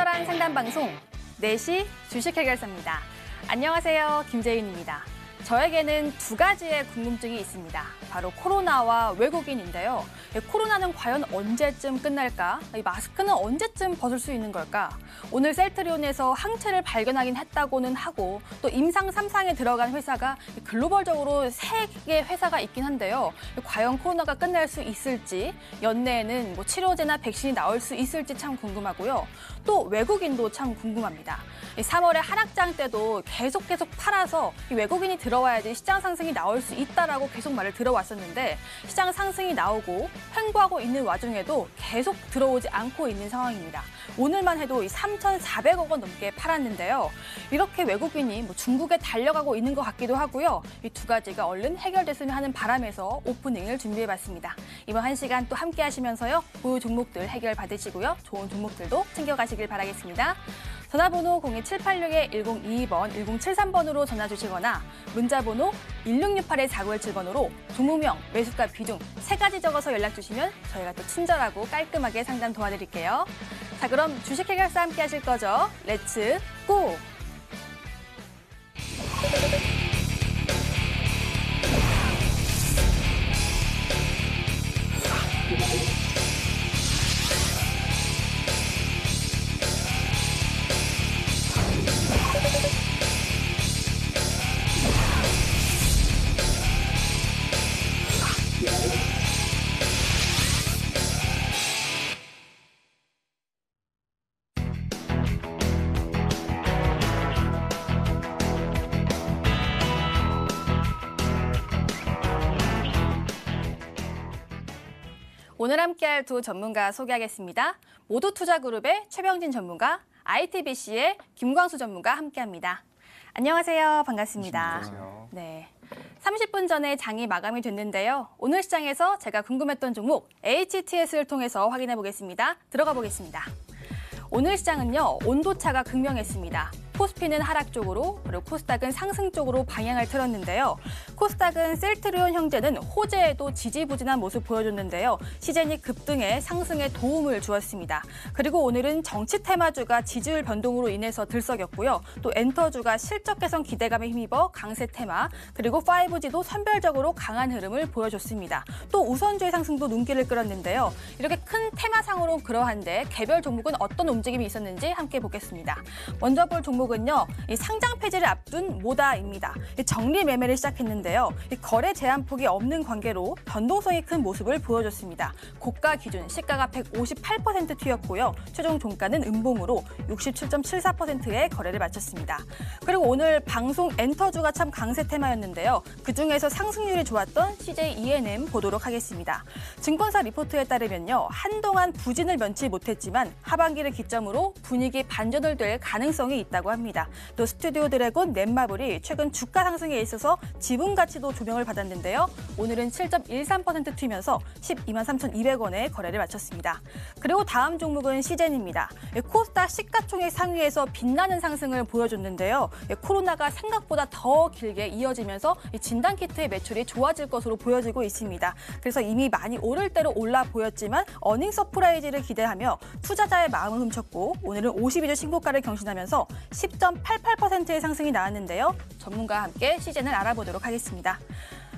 친절한 상담 방송 4시 주식 해결사입니다. 안녕하세요, 김재윤입니다. 저에게는 두 가지의 궁금증이 있습니다. 바로 코로나와 외국인인데요. 코로나는 과연 언제쯤 끝날까? 이 마스크는 언제쯤 벗을 수 있는 걸까? 오늘 셀트리온에서 항체를 발견하긴 했다고는 하고 또 임상 3상에 들어간 회사가 글로벌적으로 3개 회사가 있긴 한데요. 과연 코로나가 끝날 수 있을지, 연내에는 치료제나 백신이 나올 수 있을지 참 궁금하고요. 또 외국인도 참 궁금합니다. 3월에 한학장 때도 계속 팔아서 외국인이 들어와야지 시장 상승이 나올 수 있다라고 계속 말을 들어왔었는데 시장 상승이 나오고 횡보하고 있는 와중에도 계속 들어오지 않고 있는 상황입니다. 오늘만 해도 3,400억 원 넘게 팔았는데요. 이렇게 외국인이 중국에 달려가고 있는 것 같기도 하고요. 이 두 가지가 얼른 해결됐으면 하는 바람에서 오프닝을 준비해봤습니다. 이번 1시간 또 함께 하시면서요. 보유 종목들 해결 받으시고요. 좋은 종목들도 챙겨가시길 바라겠습니다. 전화번호 02786-1022번, 1073번으로 전화 주시거나 문자번호 1668-4917번으로 종목명, 매수가, 비중 3가지 적어서 연락 주시면 저희가 또 친절하고 깔끔하게 상담 도와드릴게요. 자, 그럼 주식 해결사 함께 하실 거죠? 렛츠 고! 오늘 함께할 두 전문가 소개하겠습니다. 모두투자그룹의 최병진 전문가, ITBC의 김광수 전문가 함께합니다. 안녕하세요. 반갑습니다. 안녕하세요. 네, 30분 전에 장이 마감이 됐는데요. 오늘 시장에서 제가 궁금했던 종목 HTS를 통해서 확인해 보겠습니다. 들어가 보겠습니다. 오늘 시장은요, 온도차가 극명했습니다. 코스피는 하락 쪽으로, 그리고 코스닥은 상승 쪽으로 방향을 틀었는데요. 코스닥은 셀트리온 형제는 호재에도 지지부진한 모습 보여줬는데요. 시젠이 급등해 상승에 도움을 주었습니다. 그리고 오늘은 정치 테마주가 지지율 변동으로 인해서 들썩였고요. 또 엔터주가 실적 개선 기대감에 힘입어 강세 테마, 그리고 5G도 선별적으로 강한 흐름을 보여줬습니다. 또 우선주의 상승도 눈길을 끌었는데요. 이렇게 큰 테마상으로 그러한데 개별 종목은 어떤 움직임이 있었는지 함께 보겠습니다. 먼저 볼 종목은요, 이 상장 폐지를 앞둔 모다입니다. 정리 매매를 시작했는데요. 거래 제한폭이 없는 관계로 변동성이 큰 모습을 보여줬습니다. 고가 기준 시가가 158% 튀었고요. 최종 종가는 음봉으로 67.74%의 거래를 마쳤습니다. 그리고 오늘 방송 엔터주가 참 강세 테마였는데요. 그중에서 상승률이 좋았던 CJ E&M 보도록 하겠습니다. 증권사 리포트에 따르면요, 한동안 부진을 면치 못했지만 하반기를 기점으로 분위기 반전을 될 가능성이 있다고 합니다. 또 스튜디오 드래곤 넷마블이 최근 주가 상승에 있어서 지분 가치도 조명을 받았는데요. 오늘은 7.13% 튀면서 123,200원에 거래를 마쳤습니다. 그리고 다음 종목은 시젠입니다. 코스닥 시가총액 상위에서 빛나는 상승을 보여줬는데요. 코로나가 생각보다 더 길게 이어지면서 진단키트의 매출이 좋아질 것으로 보여지고 있습니다. 그래서 이미 많이 오를 대로 올라 보였지만 어닝 서프라이즈를 기대하며 투자자의 마음을 훔쳤고 오늘은 52주 신고가를 경신하면서 10.88%의 상승이 나왔는데요. 전문가와 함께 시즌을 알아보도록 하겠습니다.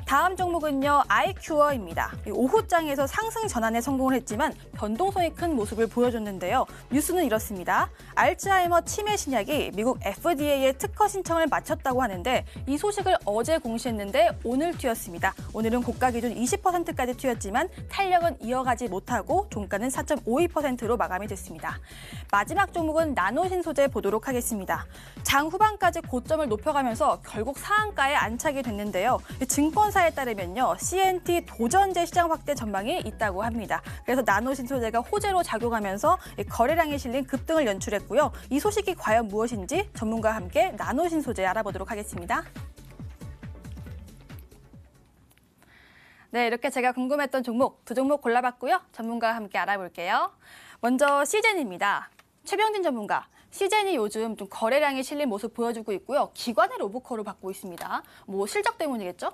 다음 종목은요, 아이큐어입니다. 오후장에서 상승 전환에 성공을 했지만 변동성이 큰 모습을 보여줬는데요. 뉴스는 이렇습니다. 알츠하이머 치매 신약이 미국 FDA의 특허 신청을 마쳤다고 하는데 이 소식을 어제 공시했는데 오늘 튀었습니다. 오늘은 고가 기준 20%까지 튀었지만 탄력은 이어가지 못하고 종가는 4.52%로 마감이 됐습니다. 마지막 종목은 나노신소재 보도록 하겠습니다. 장 후반까지 고점을 높여가면서 결국 상한가에 안착이 됐는데요. 증권사에 따르면요, CNT 도전제 시장 확대 전망이 있다고 합니다. 그래서 나노신소재가 호재로 작용하면서 거래량이 실린 급등을 연출했고요. 이 소식이 과연 무엇인지 전문가와 함께 나노신소재 알아보도록 하겠습니다. 네, 이렇게 제가 궁금했던 종목 두 종목 골라봤고요. 전문가와 함께 알아볼게요. 먼저 시젠입니다. 최병진 전문가. 시젠이 요즘 좀 거래량이 실린 모습 보여주고 있고요. 기관의 로보콜을 받고 있습니다. 뭐 실적 때문이겠죠?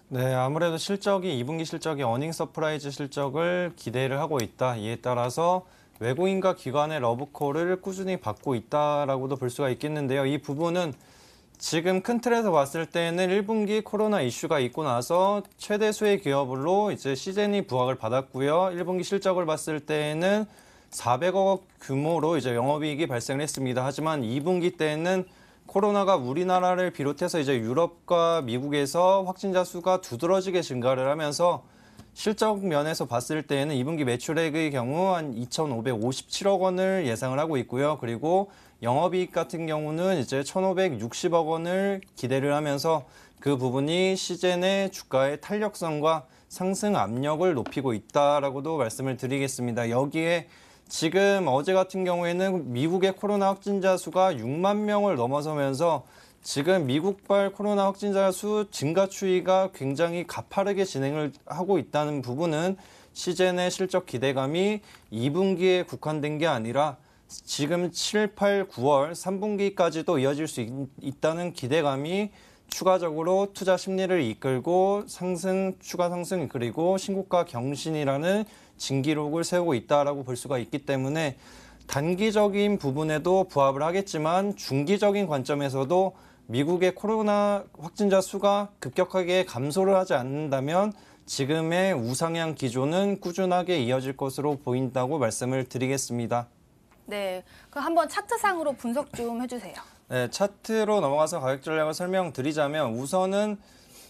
네, 아무래도 실적이 2분기 실적이 어닝 서프라이즈 실적을 기대를 하고 있다. 이에 따라서 외국인과 기관의 러브콜을 꾸준히 받고 있다라고도 볼 수가 있겠는데요. 이 부분은 지금 큰 틀에서 봤을 때는 1분기 코로나 이슈가 있고 나서 최대 수의 기업으로 이제 시젠이 부각을 받았고요. 1분기 실적을 봤을 때는 400억 규모로 이제 영업이익이 발생을 했습니다. 하지만 2분기 때는 코로나가 우리나라를 비롯해서 이제 유럽과 미국에서 확진자 수가 두드러지게 증가를 하면서 실적 면에서 봤을 때는 2분기 매출액의 경우 한 2,557억 원을 예상을 하고 있고요. 그리고 영업이익 같은 경우는 이제 1,560억 원을 기대를 하면서 그 부분이 시젠의 주가의 탄력성과 상승 압력을 높이고 있다라고도 말씀을 드리겠습니다. 여기에 지금 어제 같은 경우에는 미국의 코로나 확진자 수가 6만 명을 넘어서면서 지금 미국발 코로나 확진자 수 증가 추이가 굉장히 가파르게 진행을 하고 있다는 부분은 시젠의 실적 기대감이 2분기에 국한된 게 아니라 지금 7, 8, 9월 3분기까지도 이어질 수 있다는 기대감이 추가적으로 투자 심리를 이끌고 추가 상승 그리고 신고가 경신이라는 진기록을 세우고 있다라고 볼 수가 있기 때문에 단기적인 부분에도 부합을 하겠지만 중기적인 관점에서도 미국의 코로나 확진자 수가 급격하게 감소를 하지 않는다면 지금의 우상향 기조는 꾸준하게 이어질 것으로 보인다고 말씀을 드리겠습니다. 네, 그럼 한번 차트상으로 분석 좀 해주세요. 네, 차트로 넘어가서 가격 전략을 설명드리자면 우선은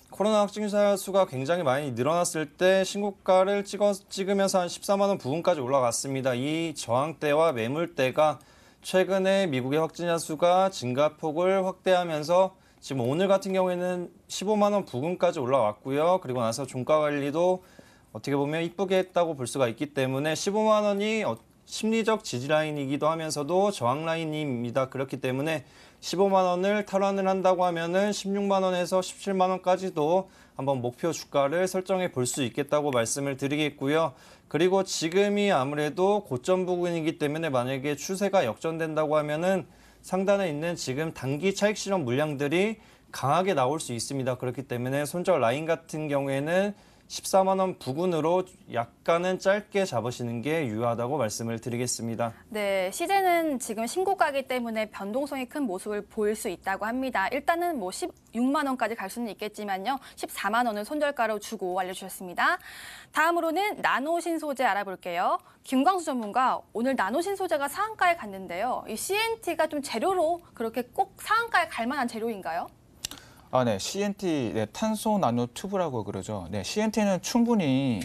코로나 확진자 수가 굉장히 많이 늘어났을 때 신고가를 찍으면서 한 14만 원 부근까지 올라갔습니다. 이 저항대와 매물대가 최근에 미국의 확진자 수가 증가폭을 확대하면서 지금 오늘 같은 경우에는 15만 원 부근까지 올라왔고요. 그리고 나서 종가 관리도 어떻게 보면 이쁘게 했다고 볼 수가 있기 때문에 15만 원이 심리적 지지 라인이기도 하면서도 저항 라인입니다. 그렇기 때문에 15만 원을 탈환을 한다고 하면은 16만 원에서 17만 원까지도 한번 목표 주가를 설정해 볼 수 있겠다고 말씀을 드리겠고요. 그리고 지금이 아무래도 고점 부근이기 때문에 만약에 추세가 역전된다고 하면은 상단에 있는 지금 단기 차익 실현 물량들이 강하게 나올 수 있습니다. 그렇기 때문에 손절 라인 같은 경우에는 14만 원 부근으로 약간은 짧게 잡으시는 게 유효하다고 말씀을 드리겠습니다. 네, 시제는 지금 신고가이기 때문에 변동성이 큰 모습을 보일 수 있다고 합니다. 일단은 뭐 16만 원까지 갈 수는 있겠지만요. 14만 원을 손절가로 주고 알려주셨습니다. 다음으로는 나노신소재 알아볼게요. 김광수 전문가, 오늘 나노신소재가 상한가에 갔는데요. 이 CNT가 좀 재료로 그렇게 꼭 상한가에 갈 만한 재료인가요? 네, CNT, 네, 탄소 나노 튜브라고 그러죠. 네, CNT는 충분히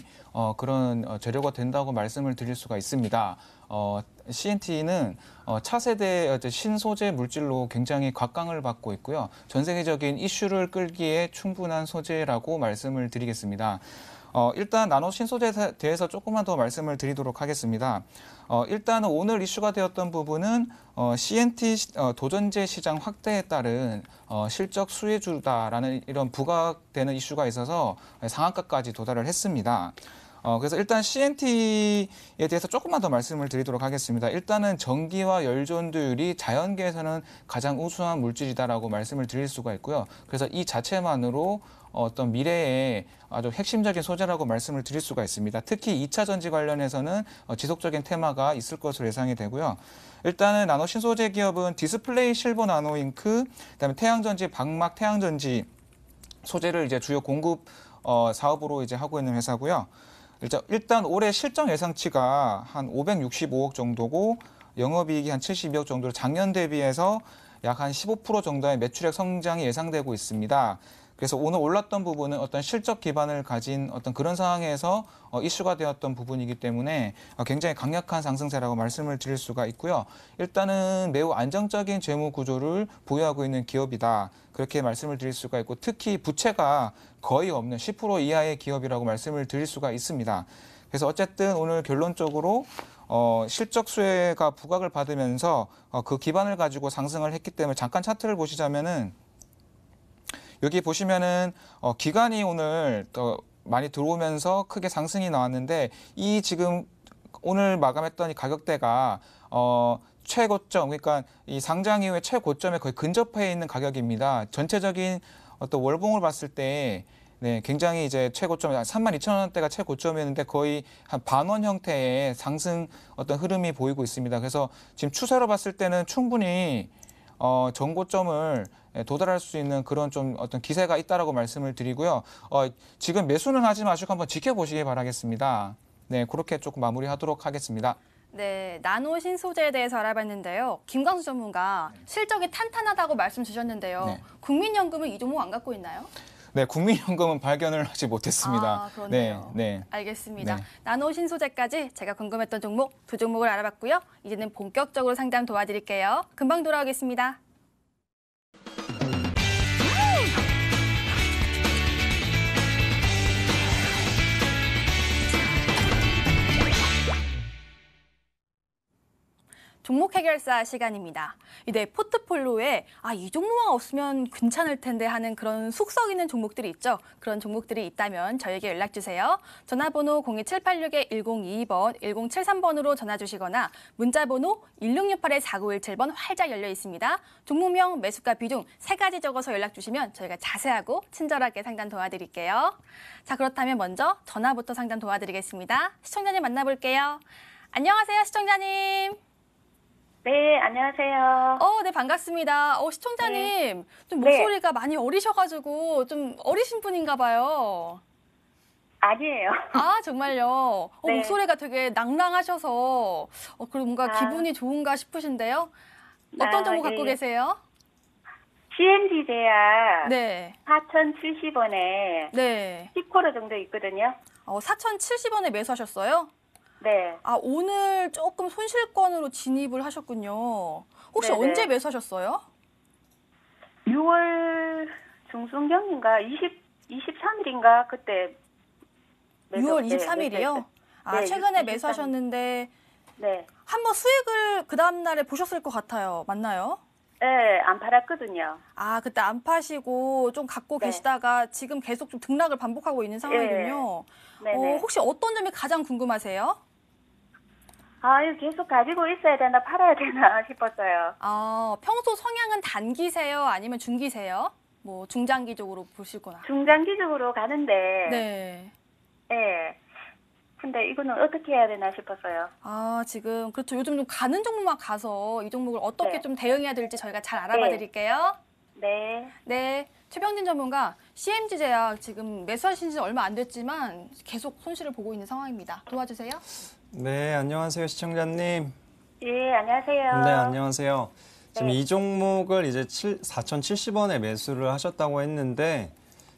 그런 재료가 된다고 말씀을 드릴 수가 있습니다. CNT는 차세대 신소재 물질로 굉장히 각광을 받고 있고요. 전 세계적인 이슈를 끌기에 충분한 소재라고 말씀을 드리겠습니다. 일단 나노 신소재에 대해서 조금만 더 말씀을 드리도록 하겠습니다. 일단은 오늘 이슈가 되었던 부분은 CNT 도전제 시장 확대에 따른 실적 수혜주다라는 이런 부각되는 이슈가 있어서 상한가까지 도달을 했습니다. 그래서 일단 CNT에 대해서 조금만 더 말씀을 드리도록 하겠습니다. 일단은 전기와 열전도율이 자연계에서는 가장 우수한 물질이다라고 말씀을 드릴 수가 있고요. 그래서 이 자체만으로 어떤 미래의 아주 핵심적인 소재라고 말씀을 드릴 수가 있습니다. 특히 2차 전지 관련해서는 지속적인 테마가 있을 것으로 예상이 되고요. 일단은 나노 신소재 기업은 디스플레이 실버 나노 잉크, 그다음에 태양전지 방막 태양전지 소재를 이제 주요 공급 사업으로 이제 하고 있는 회사고요. 일단 올해 실적 예상치가 한 565억 정도고 영업이익이 한 72억 정도로 작년 대비해서 약 한 15% 정도의 매출액 성장이 예상되고 있습니다. 그래서 오늘 올랐던 부분은 어떤 실적 기반을 가진 어떤 그런 상황에서 이슈가 되었던 부분이기 때문에 굉장히 강력한 상승세라고 말씀을 드릴 수가 있고요. 일단은 매우 안정적인 재무 구조를 보유하고 있는 기업이다. 그렇게 말씀을 드릴 수가 있고 특히 부채가 거의 없는 10% 이하의 기업이라고 말씀을 드릴 수가 있습니다. 그래서 어쨌든 오늘 결론적으로 실적 수혜가 부각을 받으면서 그 기반을 가지고 상승을 했기 때문에 잠깐 차트를 보시자면은 여기 보시면은 기관이 오늘 더 많이 들어오면서 크게 상승이 나왔는데 이 지금 오늘 마감했던 이 가격대가 최고점, 그러니까 이 상장 이후에 최고점에 거의 근접해 있는 가격입니다. 전체적인 어떤 월봉을 봤을 때 네, 굉장히 이제 최고점 32,000원대가 최고점이었는데 거의 한 반원 형태의 상승 어떤 흐름이 보이고 있습니다. 그래서 지금 추세로 봤을 때는 충분히 전고점을 도달할 수 있는 그런 좀 어떤 기세가 있다라고 말씀을 드리고요. 지금 매수는 하지 마시고 한번 지켜보시기 바라겠습니다. 네, 그렇게 조금 마무리하도록 하겠습니다. 네, 나노 신소재에 대해서 알아봤는데요. 김광수 전문가 실적이 탄탄하다고 말씀 주셨는데요. 네. 국민연금은 이 종목 안 갖고 있나요? 네, 국민연금은 발견을 하지 못했습니다. 아, 그렇네요. 네. 알겠습니다. 네. 나노 신소재까지 제가 궁금했던 종목 두 종목을 알아봤고요. 이제는 본격적으로 상담 도와드릴게요. 금방 돌아오겠습니다. 종목 해결사 시간입니다. 내 포트폴리오에 이 종목만 없으면 괜찮을 텐데 하는 그런 속성 있는 종목들이 있죠. 그런 종목들이 있다면 저에게 연락 주세요. 전화번호 02786-1022번, 1073번으로 전화 주시거나 문자번호 1668-4917번 활짝 열려 있습니다. 종목명, 매수가 비중 3가지 적어서 연락 주시면 저희가 자세하고 친절하게 상담 도와드릴게요. 자, 그렇다면 먼저 전화부터 상담 도와드리겠습니다. 시청자님 만나볼게요. 안녕하세요, 시청자님. 네, 안녕하세요. 네, 반갑습니다. 시청자님, 네. 좀 목소리가 많이 어리셔가지고 좀 어리신 분인가 봐요. 아니에요. 아, 정말요? 네. 목소리가 되게 낭랑하셔서, 그리고 뭔가 기분이 좋은가 싶으신데요? 어떤 종목 갖고 네. 계세요? CNG 제약 네. 4,070원에 네. 10% 정도 있거든요. 4,070원에 매수하셨어요? 네. 오늘 조금 손실권으로 진입을 하셨군요. 혹시 네네. 언제 매수하셨어요? 6월 중순경인가 23일인가 그때 6월 23일이요? 네, 최근에 23일. 매수하셨는데 네. 한번 수익을 그 다음날에 보셨을 것 같아요. 맞나요? 네, 안 팔았거든요. 그때 안 파시고 좀 갖고 네. 계시다가 지금 계속 좀 등락을 반복하고 있는 상황이군요. 네네. 혹시 어떤 점이 가장 궁금하세요? 이거 계속 가지고 있어야 되나 팔아야 되나 싶었어요. 평소 성향은 단기세요? 아니면 중기세요? 뭐 중장기적으로 보시거나. 중장기적으로 가는데 네. 네. 근데 이거는 어떻게 해야 되나 싶었어요. 지금 그렇죠. 요즘 좀 가는 종목만 가서 이 종목을 어떻게 네. 좀 대응해야 될지 저희가 잘 알아봐 네. 드릴게요. 네. 네. 최병진 전문가, CMG 제약 지금 매수하신 지 얼마 안 됐지만 계속 손실을 보고 있는 상황입니다. 도와주세요. 네, 안녕하세요, 시청자님. 예, 안녕하세요. 네, 안녕하세요. 지금 네. 이 종목을 이제 4,070원에 매수를 하셨다고 했는데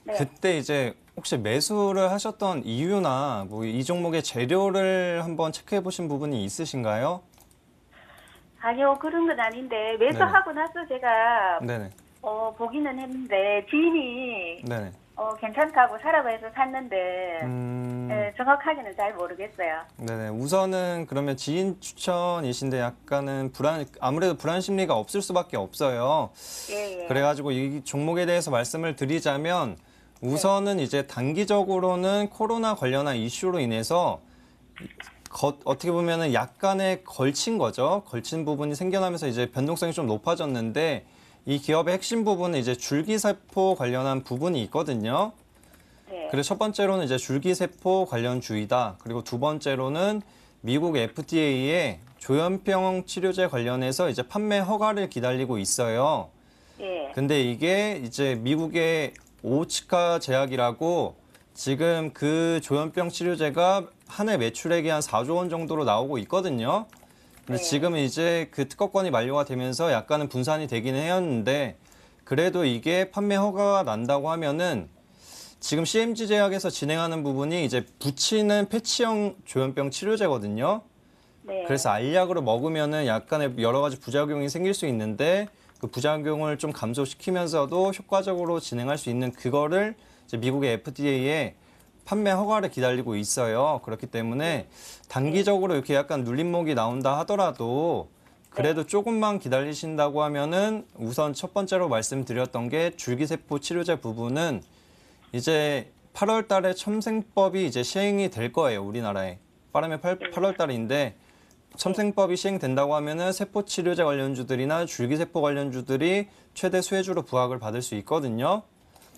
네. 그때 이제 혹시 매수를 하셨던 이유나 뭐 이 종목의 재료를 한번 체크해 보신 부분이 있으신가요? 아니요, 그런 건 아닌데 매수하고 나서 제가 네네. 보기는 했는데 지인이 네네. 괜찮다고 사라고 해서 샀는데 정확하게는 잘 모르겠어요. 네네. 우선은 그러면 지인 추천이신데 약간은 아무래도 불안 심리가 없을 수밖에 없어요. 예, 예. 그래가지고 이 종목에 대해서 말씀을 드리자면 우선은 이제 단기적으로는 코로나 관련한 이슈로 인해서 어떻게 보면은 약간의 걸친 거죠. 걸친 부분이 생겨나면서 이제 변동성이 좀 높아졌는데 이 기업의 핵심 부분은 이제 줄기세포 관련한 부분이 있거든요. 네. 그래서 첫 번째로는 이제 줄기세포 관련주이다. 그리고 두 번째로는 미국 FDA의 조현병 치료제 관련해서 이제 판매 허가를 기다리고 있어요. 예. 근데 이게 이제 미국의 오츠카 제약이라고 지금 그 조현병 치료제가 한 해 매출액이 한 4조 원 정도로 나오고 있거든요. 근데 네. 지금 이제 그 특허권이 만료가 되면서 약간은 분산이 되기는 했는데 그래도 이게 판매 허가가 난다고 하면은 지금 CMG 제약에서 진행하는 부분이 이제 붙이는 패치형 조현병 치료제거든요. 네. 그래서 알약으로 먹으면은 약간의 여러 가지 부작용이 생길 수 있는데 그 부작용을 좀 감소시키면서도 효과적으로 진행할 수 있는 그거를 이제 미국의 FDA에 판매 허가를 기다리고 있어요. 그렇기 때문에 단기적으로 이렇게 약간 눌림목이 나온다 하더라도 그래도 조금만 기다리신다고 하면은 우선 첫 번째로 말씀드렸던 게 줄기세포 치료제 부분은 이제 8월 달에 첨생법이 이제 시행이 될 거예요. 우리나라에. 빠르면 8월 달인데 첨생법이 시행된다고 하면은 세포 치료제 관련주들이나 줄기세포 관련주들이 최대 수혜주로 부각을 받을 수 있거든요.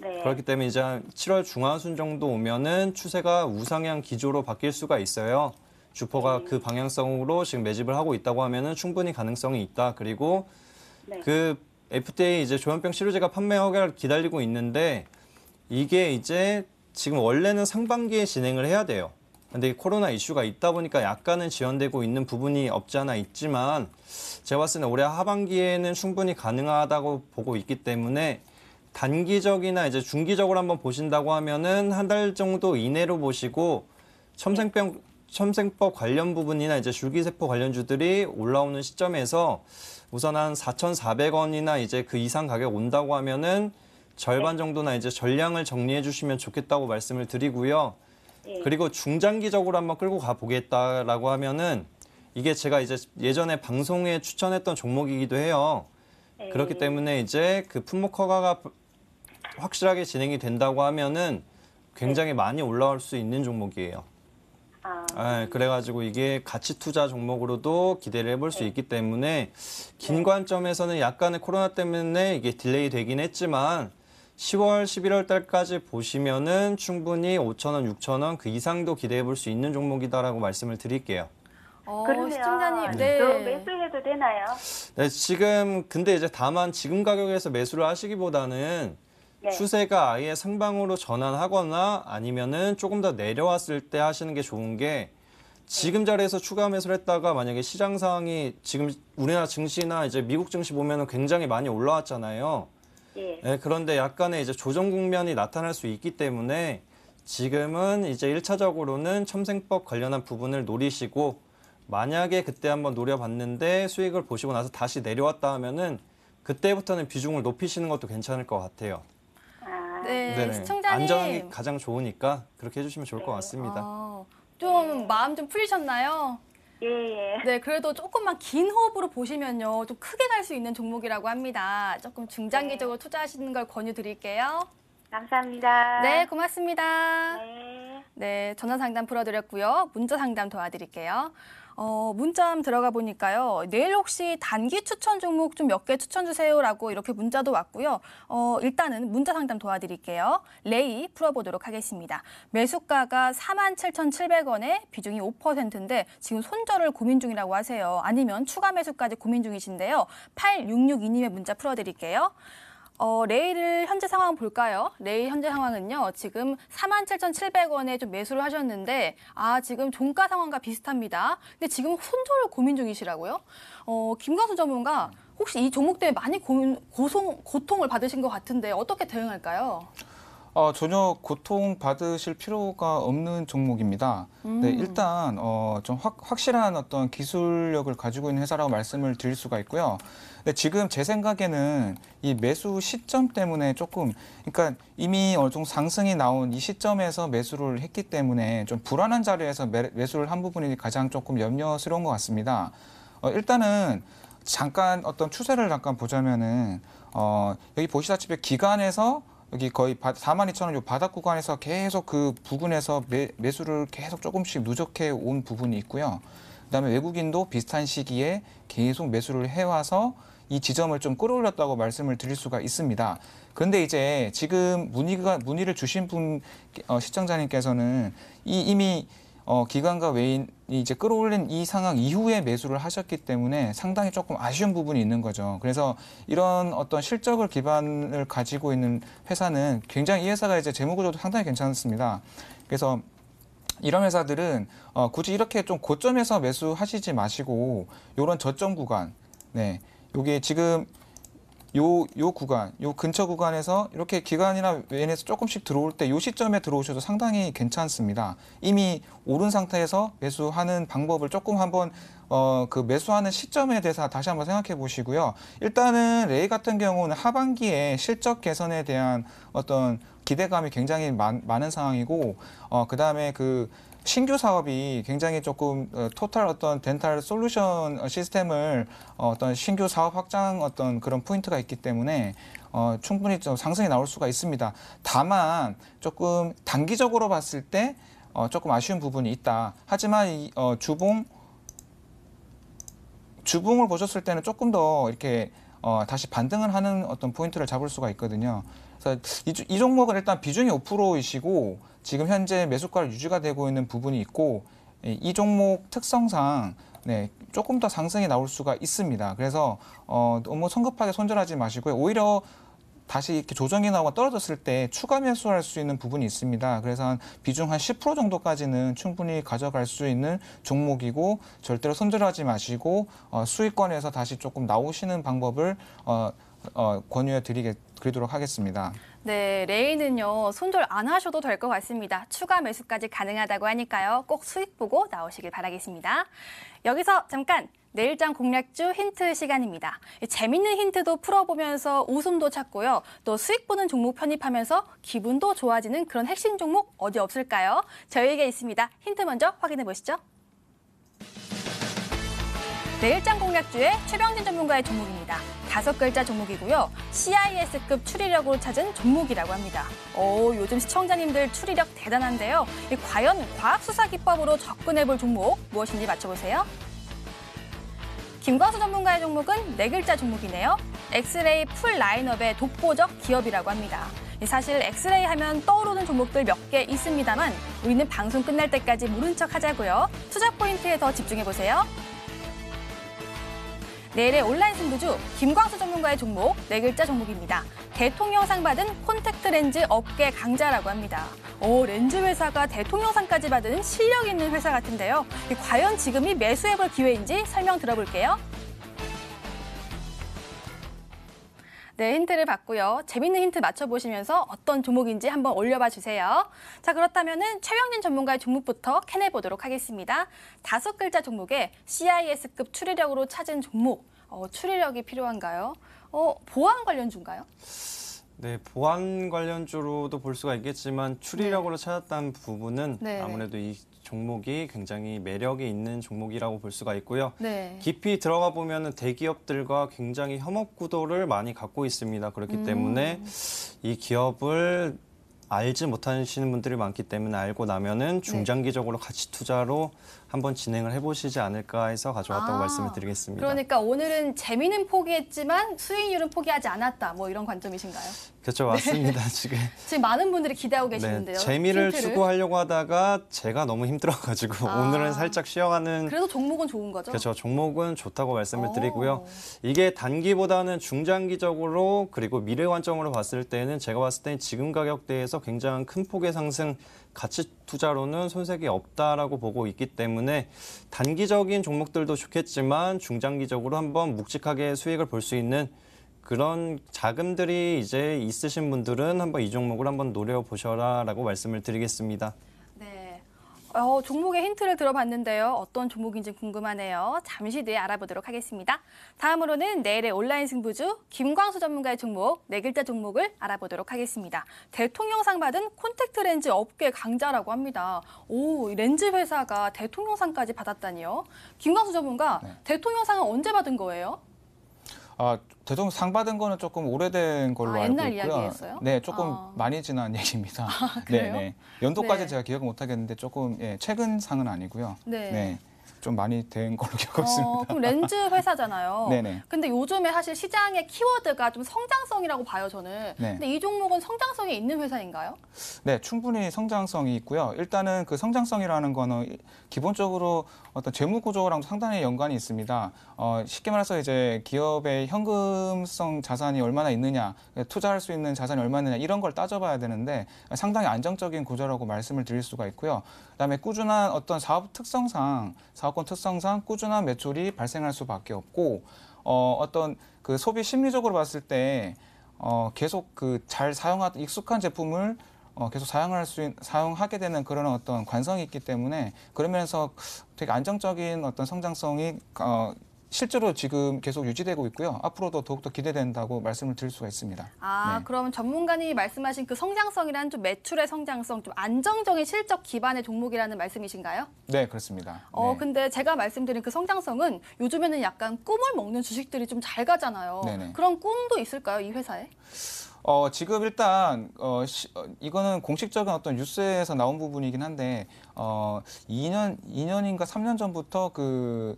네. 그렇기 때문에 이제 한 7월 중하순 정도 오면은 추세가 우상향 기조로 바뀔 수가 있어요. 주포가 그 방향성으로 지금 매집을 하고 있다고 하면은 충분히 가능성이 있다. 그리고 네. 그 FDA 이제 조현병 치료제가 판매 허가를 기다리고 있는데 이게 이제 지금 원래는 상반기에 진행을 해야 돼요. 근데 코로나 이슈가 있다 보니까 약간은 지연되고 있는 부분이 없지 않아 있지만 제가 봤을 때는 올해 하반기에는 충분히 가능하다고 보고 있기 때문에 단기적이나 이제 중기적으로 한번 보신다고 하면은 한 달 정도 이내로 보시고 첨생법 관련 부분이나 이제 줄기세포 관련주들이 올라오는 시점에서 우선 한 4,400원이나 이제 그 이상 가격 온다고 하면은 절반 정도나 이제 전량을 정리해 주시면 좋겠다고 말씀을 드리고요. 그리고 중장기적으로 한번 끌고 가 보겠다라고 하면은 이게 제가 이제 예전에 방송에 추천했던 종목이기도 해요. 그렇기 때문에 이제 그 품목 허가가 확실하게 진행이 된다고 하면은 굉장히 많이 올라올 수 있는 종목이에요. 그래가지고 이게 가치 투자 종목으로도 기대를 해볼 수 있기 때문에 긴 관점에서는 약간의 코로나 때문에 이게 딜레이 되긴 했지만 10월, 11월 달까지 보시면은 충분히 5,000원, 6,000원 그 이상도 기대해 볼 수 있는 종목이다라고 말씀을 드릴게요. 그러면 시청자님, 저 네. 매수해도 되나요? 네, 지금 근데 이제 다만 지금 가격에서 매수를 하시기보다는 네. 추세가 아예 상방으로 전환하거나 아니면은 조금 더 내려왔을 때 하시는 게 좋은 게 지금 자리에서 추가 매수를 했다가 만약에 시장 상황이 지금 우리나라 증시나 이제 미국 증시 보면은 굉장히 많이 올라왔잖아요. 예. 네, 그런데 약간의 이제 조정 국면이 나타날 수 있기 때문에 지금은 이제 1차적으로는 첨생법 관련한 부분을 노리시고 만약에 그때 한번 노려봤는데 수익을 보시고 나서 다시 내려왔다 하면은 그때부터는 비중을 높이시는 것도 괜찮을 것 같아요. 네, 네네. 시청자님. 안전이 가장 좋으니까 그렇게 해주시면 좋을 것 같습니다. 좀 마음 좀 풀리셨나요? 예. 네, 그래도 조금만 긴 호흡으로 보시면요. 좀 크게 갈 수 있는 종목이라고 합니다. 조금 중장기적으로 투자하시는 걸 권유드릴게요. 감사합니다. 네, 고맙습니다. 네. 네, 전화 상담 풀어드렸고요. 문자 상담 도와드릴게요. 문자 한번 들어가 보니까요. 내일 혹시 단기 추천 종목 좀 몇 개 추천 주세요라고 이렇게 문자도 왔고요. 일단은 문자 상담 도와드릴게요. 레이 풀어보도록 하겠습니다. 매수가가 47,700원에 비중이 5%인데 지금 손절을 고민 중이라고 하세요. 아니면 추가 매수까지 고민 중이신데요. 8662님의 문자 풀어드릴게요. 레이를 현재 상황 볼까요? 레이 현재 상황은요. 지금 47,700원에 좀 매수를 하셨는데 지금 종가 상황과 비슷합니다. 근데 지금 손절을 고민 중이시라고요? 김광수 전문가 혹시 이 종목 때문에 많이 고통을 받으신 것 같은데 어떻게 대응할까요? 전혀 고통 받으실 필요가 없는 종목입니다. 네, 일단 좀 확실한 어떤 기술력을 가지고 있는 회사라고 말씀을 드릴 수가 있고요. 네, 지금 제 생각에는 이 매수 시점 때문에 조금, 그러니까 이미 어느 정도 상승이 나온 이 시점에서 매수를 했기 때문에 좀 불안한 자리에서 매수를 한 부분이 가장 조금 염려스러운 것 같습니다. 일단은 잠깐 어떤 추세를 잠깐 보자면은 여기 보시다시피 기간에서 여기 거의 42,000원 요 바닥 구간에서 계속 그 부근에서 매수를 계속 조금씩 누적해 온 부분이 있고요. 그다음에 외국인도 비슷한 시기에 계속 매수를 해와서 이 지점을 좀 끌어올렸다고 말씀을 드릴 수가 있습니다. 그런데 이제 지금 문의를 주신 분 시청자님께서는 이미 기관과 외인이 이제 끌어올린 이 상황 이후에 매수를 하셨기 때문에 상당히 조금 아쉬운 부분이 있는 거죠. 그래서 이런 어떤 실적을 기반을 가지고 있는 회사는 굉장히 이 회사가 이제 재무구조도 상당히 괜찮습니다. 그래서 이런 회사들은 굳이 이렇게 좀 고점에서 매수하시지 마시고 이런 저점 구간, 네, 요게 지금 요 구간, 요 근처 구간에서 이렇게 기관이나 외인에서 조금씩 들어올 때 요 시점에 들어오셔도 상당히 괜찮습니다. 이미 오른 상태에서 매수하는 방법을 조금 한번 그 매수하는 시점에 대해서 다시 한번 생각해 보시고요. 일단은 레이 같은 경우는 하반기에 실적 개선에 대한 어떤 기대감이 굉장히 많은 상황이고 그다음에 그 신규 사업이 굉장히 조금 토탈 어떤 덴탈 솔루션 시스템을 어떤 신규 사업 확장 어떤 그런 포인트가 있기 때문에 충분히 좀 상승이 나올 수가 있습니다. 다만 조금 단기적으로 봤을 때 조금 아쉬운 부분이 있다. 하지만 이 주봉을 보셨을 때는 조금 더 이렇게 다시 반등을 하는 어떤 포인트를 잡을 수가 있거든요. 그래서 이 종목은 일단 비중이 5%이시고 지금 현재 매수가를 유지가 되고 있는 부분이 있고 이 종목 특성상 네, 조금 더 상승이 나올 수가 있습니다. 그래서 너무 성급하게 손절하지 마시고요. 오히려 다시 이렇게 조정이 나오고 떨어졌을 때 추가 매수할 수 있는 부분이 있습니다. 그래서 한 비중 한 10% 정도까지는 충분히 가져갈 수 있는 종목이고 절대로 손절하지 마시고 수익권에서 다시 조금 나오시는 방법을 권유해 드리도록 하겠습니다. 네, 레이는요, 손절 안 하셔도 될 것 같습니다. 추가 매수까지 가능하다고 하니까요. 꼭 수익 보고 나오시길 바라겠습니다. 여기서 잠깐 내일장 공략주 힌트 시간입니다. 재밌는 힌트도 풀어보면서 웃음도 찾고요. 또 수익 보는 종목 편입하면서 기분도 좋아지는 그런 핵심 종목 어디 없을까요? 저희에게 있습니다. 힌트 먼저 확인해 보시죠. 내일장 공략주의 최병진 전문가의 종목입니다. 5글자 종목이고요. CIS급 추리력으로 찾은 종목이라고 합니다. 요즘 시청자님들 추리력 대단한데요. 과연 과학수사기법으로 접근해볼 종목 무엇인지 맞춰보세요. 김광수 전문가의 종목은 4글자 종목이네요. 엑스레이 풀 라인업의 독보적 기업이라고 합니다. 사실 엑스레이 하면 떠오르는 종목들 몇 개 있습니다만 우리는 방송 끝날 때까지 모른 척 하자고요. 투자 포인트에 더 집중해보세요. 내일의 온라인 승부주 김광수 전문가의 종목 4글자 종목입니다. 대통령상 받은 콘택트 렌즈 업계 강자라고 합니다. 렌즈 회사가 대통령상까지 받은 실력 있는 회사 같은데요. 과연 지금이 매수해볼 기회인지 설명 들어볼게요. 네, 힌트를 받고요. 재밌는 힌트 맞춰보시면서 어떤 종목인지 한번 올려봐 주세요. 자, 그렇다면은 최병진 전문가의 종목부터 캐내보도록 하겠습니다. 5글자 종목에 CIS급 추리력으로 찾은 종목. 추리력이 필요한가요? 보안 관련주인가요? 네, 보안 관련주로도 볼 수가 있겠지만 추리력으로 찾았다는 부분은 네. 아무래도 이 종목이 굉장히 매력이 있는 종목이라고 볼 수가 있고요. 네. 깊이 들어가 보면 대기업들과 굉장히 협업 구도를 많이 갖고 있습니다. 그렇기 때문에 이 기업을 알지 못하시는 분들이 많기 때문에 알고 나면은 중장기적으로 가치 투자로 한번 진행을 해보시지 않을까 해서 가져왔다고 말씀을 드리겠습니다. 그러니까 오늘은 재미는 포기했지만 수익률은 포기하지 않았다. 뭐 이런 관점이신가요? 그렇죠, 맞습니다. 지금 많은 분들이 기대하고 계시는데요. 재미를 힌트를. 추구하려고 하다가 제가 너무 힘들어가지고 오늘은 살짝 쉬어가는. 그래도 종목은 좋은 거죠? 그렇죠, 종목은 좋다고 말씀을 드리고요. 이게 단기보다는 중장기적으로 그리고 미래 관점으로 봤을 때는 제가 봤을 때는 지금 가격대에서 굉장히 큰 폭의 상승, 가치 투자로는 손색이 없다라고 보고 있기 때문에 단기적인 종목들도 좋겠지만 중장기적으로 한번 묵직하게 수익을 볼 수 있는 그런 자금들이 이제 있으신 분들은 한번 이 종목을 한번 노려보셔라라고 말씀을 드리겠습니다. 네. 종목의 힌트를 들어봤는데요. 어떤 종목인지 궁금하네요. 잠시 뒤에 알아보도록 하겠습니다. 다음으로는 내일의 온라인 승부주 김광수 전문가의 종목 4글자 종목을 알아보도록 하겠습니다. 대통령상 받은 콘택트 렌즈 업계 강자라고 합니다. 렌즈 회사가 대통령상까지 받았다니요. 김광수 전문가, 대통령상은 언제 받은 거예요? 대통령 상 받은 거는 조금 오래된 걸로 알고 옛날 있고요. 이야기였어요? 네, 조금 많이 지난 얘기입니다. 그래요? 네. 연도까지 네. 제가 기억을 못 하겠는데 조금 최근 상은 아니고요. 네. 좀 많이 된 걸로 기억하고 있습니다. 그럼 렌즈 회사잖아요. 네네. 근데 요즘에 사실 시장의 키워드가 좀 성장성이라고 봐요, 저는. 네. 근데 이 종목은 성장성이 있는 회사인가요? 네, 충분히 성장성이 있고요. 일단은 그 성장성이라는 거는 기본적으로 어떤 재무 구조랑 상당히 연관이 있습니다. 쉽게 말해서 이제 기업의 현금성 자산이 얼마나 있느냐, 투자할 수 있는 자산이 얼마나 있느냐 이런 걸 따져봐야 되는데 상당히 안정적인 구조라고 말씀을 드릴 수가 있고요. 그다음에 꾸준한 어떤 사업권 특성상 꾸준한 매출이 발생할 수밖에 없고 어떤 그 소비 심리적으로 봤을 때 계속 그 잘 사용하던 익숙한 제품을 계속 사용하게 되는 그런 어떤 관성이 있기 때문에 그러면서 되게 안정적인 어떤 성장성이 실제로 지금 계속 유지되고 있고요. 앞으로도 더욱더 기대된다고 말씀을 드릴 수가 있습니다. 네. 그러면 전문가님이 말씀하신 그 성장성이란 좀 매출의 성장성, 좀 안정적인 실적 기반의 종목이라는 말씀이신가요? 네, 그렇습니다. 네. 근데 제가 말씀드린 그 성장성은 요즘에는 약간 꿈을 먹는 주식들이 좀 잘 가잖아요. 네네. 그런 꿈도 있을까요, 이 회사에? 지금 일단 이거는 공식적인 어떤 뉴스에서 나온 부분이긴 한데 2년인가 3년 전부터 그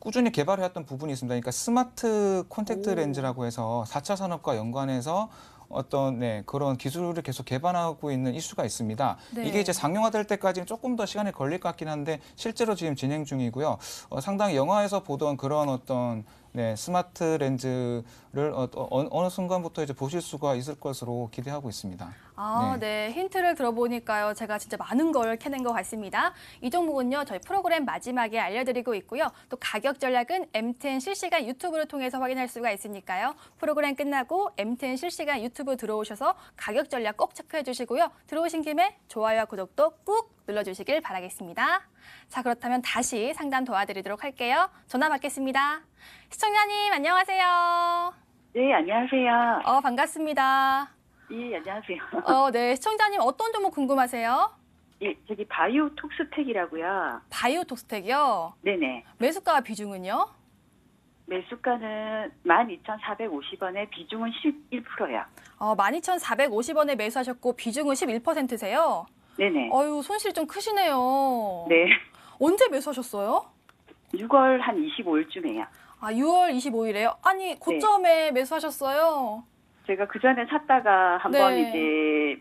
꾸준히 개발해왔던 부분이 있습니다. 그러니까 스마트 콘택트 오. 렌즈라고 해서 4차 산업과 연관해서 어떤 그런 기술을 계속 개발하고 있는 이슈가 있습니다. 네. 이게 이제 상용화될 때까지는 조금 더 시간이 걸릴 것 같긴 한데 실제로 지금 진행 중이고요. 상당히 영화에서 보던 그런 어떤 스마트 렌즈를 어느 순간부터 이제 보실 수가 있을 것으로 기대하고 있습니다. 아, 네. 힌트를 들어보니까요. 제가 진짜 많은 걸 캐낸 것 같습니다. 이 종목은요. 저희 프로그램 마지막에 알려드리고 있고요. 또 가격 전략은 MTN 실시간 유튜브를 통해서 확인할 수가 있으니까요. 프로그램 끝나고 MTN 실시간 유튜브 들어오셔서 가격 전략 꼭 체크해 주시고요. 들어오신 김에 좋아요와 구독도 꾹 눌러주시길 바라겠습니다. 자, 그렇다면 다시 상담 도와드리도록 할게요. 전화 받겠습니다. 시청자님, 안녕하세요. 네, 안녕하세요. 반갑습니다. 예, 안녕하세요. 네. 시청자님, 어떤 종목 궁금하세요? 예, 저기 바이오톡스텍이라고요. 바이오톡스텍이요? 네네. 매수가 비중은요? 매수가는 12,450원에 비중은 11%요. 12,450원에 매수하셨고 비중은 11%세요? 네네. 어유, 손실이 좀 크시네요. 네. 언제 매수하셨어요? 6월 한 25일쯤에요. 6월 25일에요? 아니, 고점에 매수하셨어요? 제가 그 전에 샀다가 한번 네.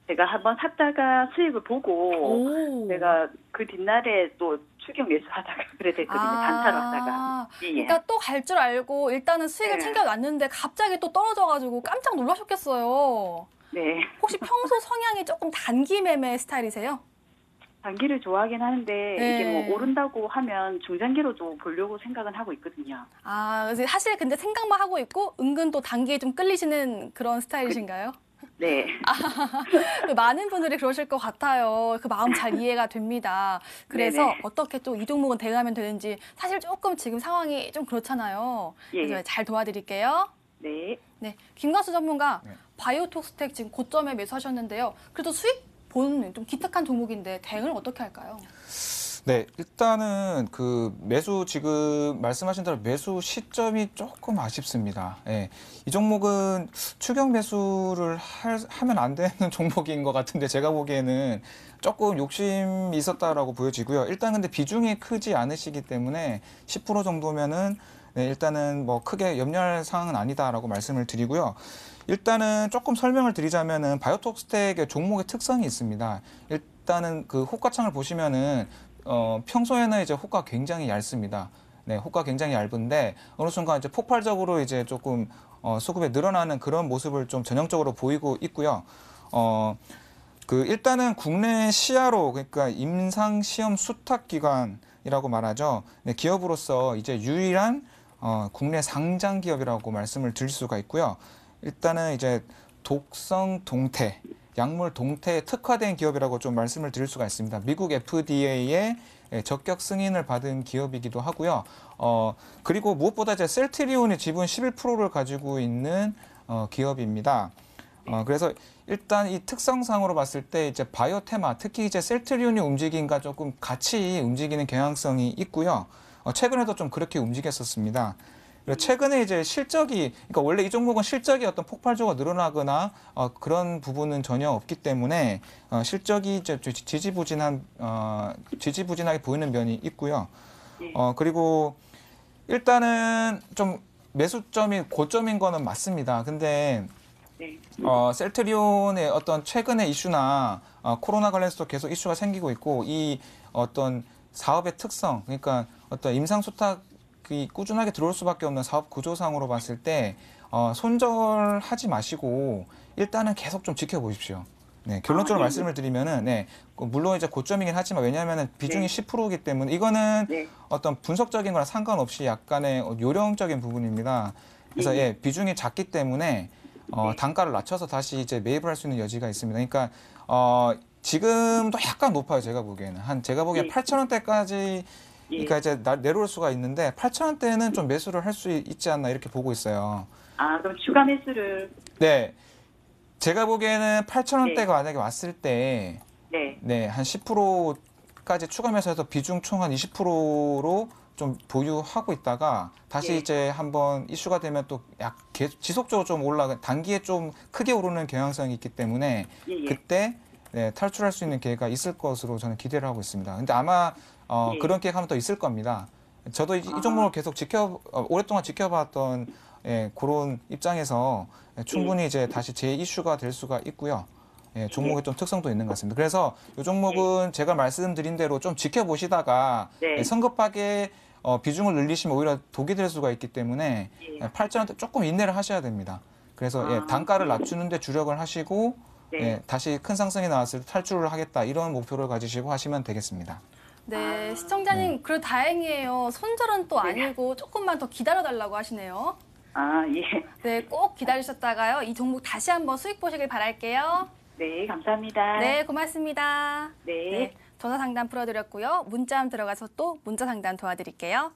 제가 한번 샀다가 수익을 보고 오. 제가 그 뒷날에 또 추격 매수하다가 그래 됐거든요. 단타로 하다가. 예. 그러니까 또 갈 줄 알고 일단은 수익을 네. 챙겨놨는데 갑자기 또 떨어져가지고 깜짝 놀라셨겠어요. 네. 혹시 평소 성향이 조금 단기 매매 스타일이세요? 단기를 좋아하긴 하는데 네. 이게 뭐 오른다고 하면 중장기로도 보려고 생각은 하고 있거든요. 그래서 사실 근데 생각만 하고 있고 은근 또 단기에 좀 끌리시는 그런 스타일이신가요? 네. 많은 분들이 그러실 것 같아요. 그 마음 잘 이해가 됩니다. 그래서 네네. 어떻게 또 이 종목은 대응하면 되는지 사실 조금 지금 상황이 좀 그렇잖아요. 예. 그래서 잘 도와드릴게요. 네. 네, 김가수 전문가 네. 바이오톡스텍 지금 고점에 매수하셨는데요. 그래도 수익 본 좀 기특한 종목인데 대응을 어떻게 할까요? 네, 일단은 그 매수 지금 말씀하신 대로 매수 시점이 조금 아쉽습니다. 예, 이 종목은 추격 매수를 하면 안 되는 종목인 것 같은데 제가 보기에는 조금 욕심이 있었다라고 보여지고요. 일단 근데 비중이 크지 않으시기 때문에 10% 정도면은 일단은 뭐 크게 염려할 사항은 아니다라고 말씀을 드리고요. 일단은 조금 설명을 드리자면은 바이오톡스텍의 종목의 특성이 있습니다. 일단은 그 호가창을 보시면은 평소에는 이제 호가 굉장히 얇습니다. 네, 호가 굉장히 얇은데 어느 순간 이제 폭발적으로 이제 조금 수급에 늘어나는 그런 모습을 좀 전형적으로 보이고 있고요. 일단은 국내 시야로 그러니까 임상 시험 수탁 기관이라고 말하죠. 네, 기업으로서 이제 유일한 국내 상장 기업이라고 말씀을 드릴 수가 있고요. 일단은 이제 독성 동태, 약물 동태에 특화된 기업이라고 좀 말씀을 드릴 수가 있습니다. 미국 FDA의 적격 승인을 받은 기업이기도 하고요. 그리고 무엇보다 이제 셀트리온의 지분 11%를 가지고 있는 기업입니다. 그래서 일단 이 특성상으로 봤을 때 이제 바이오 테마, 특히 이제 셀트리온이 움직임과 조금 같이 움직이는 경향성이 있고요. 최근에도 좀 그렇게 움직였었습니다. 최근에 이제 그러니까 원래 이 종목은 실적이 어떤 폭발적으로 늘어나거나 그런 부분은 전혀 없기 때문에 실적이 이제 지지부진하게 보이는 면이 있고요. 그리고 일단은 좀 매수점이 고점인 거는 맞습니다. 근데 네. 셀트리온의 어떤 최근의 이슈나 코로나 관련해서도 계속 이슈가 생기고 있고 이 어떤 사업의 특성, 그러니까 어떤 임상수탁이 꾸준하게 들어올 수밖에 없는 사업 구조상으로 봤을 때 손절하지 마시고 일단은 계속 좀 지켜보십시오. 네, 결론적으로 네. 말씀을 드리면은 물론 이제 고점이긴 하지만 왜냐하면은 비중이 네. 10%이기 때문에 이거는 네. 어떤 분석적인 거랑 상관없이 약간의 요령적인 부분입니다. 그래서 비중이 작기 때문에 단가를 낮춰서 다시 이제 매입을 할 수 있는 여지가 있습니다. 그러니까 지금도 약간 높아요. 제가 보기에는 8,000원대까지 그러니까 이제 내려올 수가 있는데 8,000원대는 좀 매수를 할 수 있지 않나 이렇게 보고 있어요. 그럼 추가 매수를 네. 제가 보기에는 8,000원대가 네. 만약에 왔을 때 한 10%까지 추가 매수해서 비중 총 한 20%로 좀 보유하고 있다가 다시 이제 한번 이슈가 되면 또 지속적으로 좀 단기에 좀 크게 오르는 경향성이 있기 때문에 그때 탈출할 수 있는 기회가 있을 것으로 저는 기대를 하고 있습니다. 근데 아마 예. 그런 계획하면 더 있을 겁니다. 저도 이 종목을 계속 오랫동안 지켜봤던 그런 입장에서 충분히 이제 다시 재 이슈가 될 수가 있고요. 종목의 좀 특성도 있는 것 같습니다. 그래서 이 종목은 제가 말씀드린 대로 좀 지켜보시다가 네. 성급하게 비중을 늘리시면 오히려 독이 될 수가 있기 때문에 팔자한테 조금 인내를 하셔야 됩니다. 그래서 단가를 낮추는데 주력을 하시고 네. 다시 큰 상승이 나왔을 때 탈출을 하겠다 이런 목표를 가지시고 하시면 되겠습니다. 네, 시청자님, 그래도 다행이에요. 손절은 또 아니고 조금만 더 기다려달라고 하시네요. 아, 예. 네, 꼭 기다리셨다가요. 이 종목 다시 한번 수익 보시길 바랄게요. 네, 감사합니다. 네, 고맙습니다. 네. 전화 상담 풀어드렸고요. 문자함 들어가서 또 문자 상담 도와드릴게요.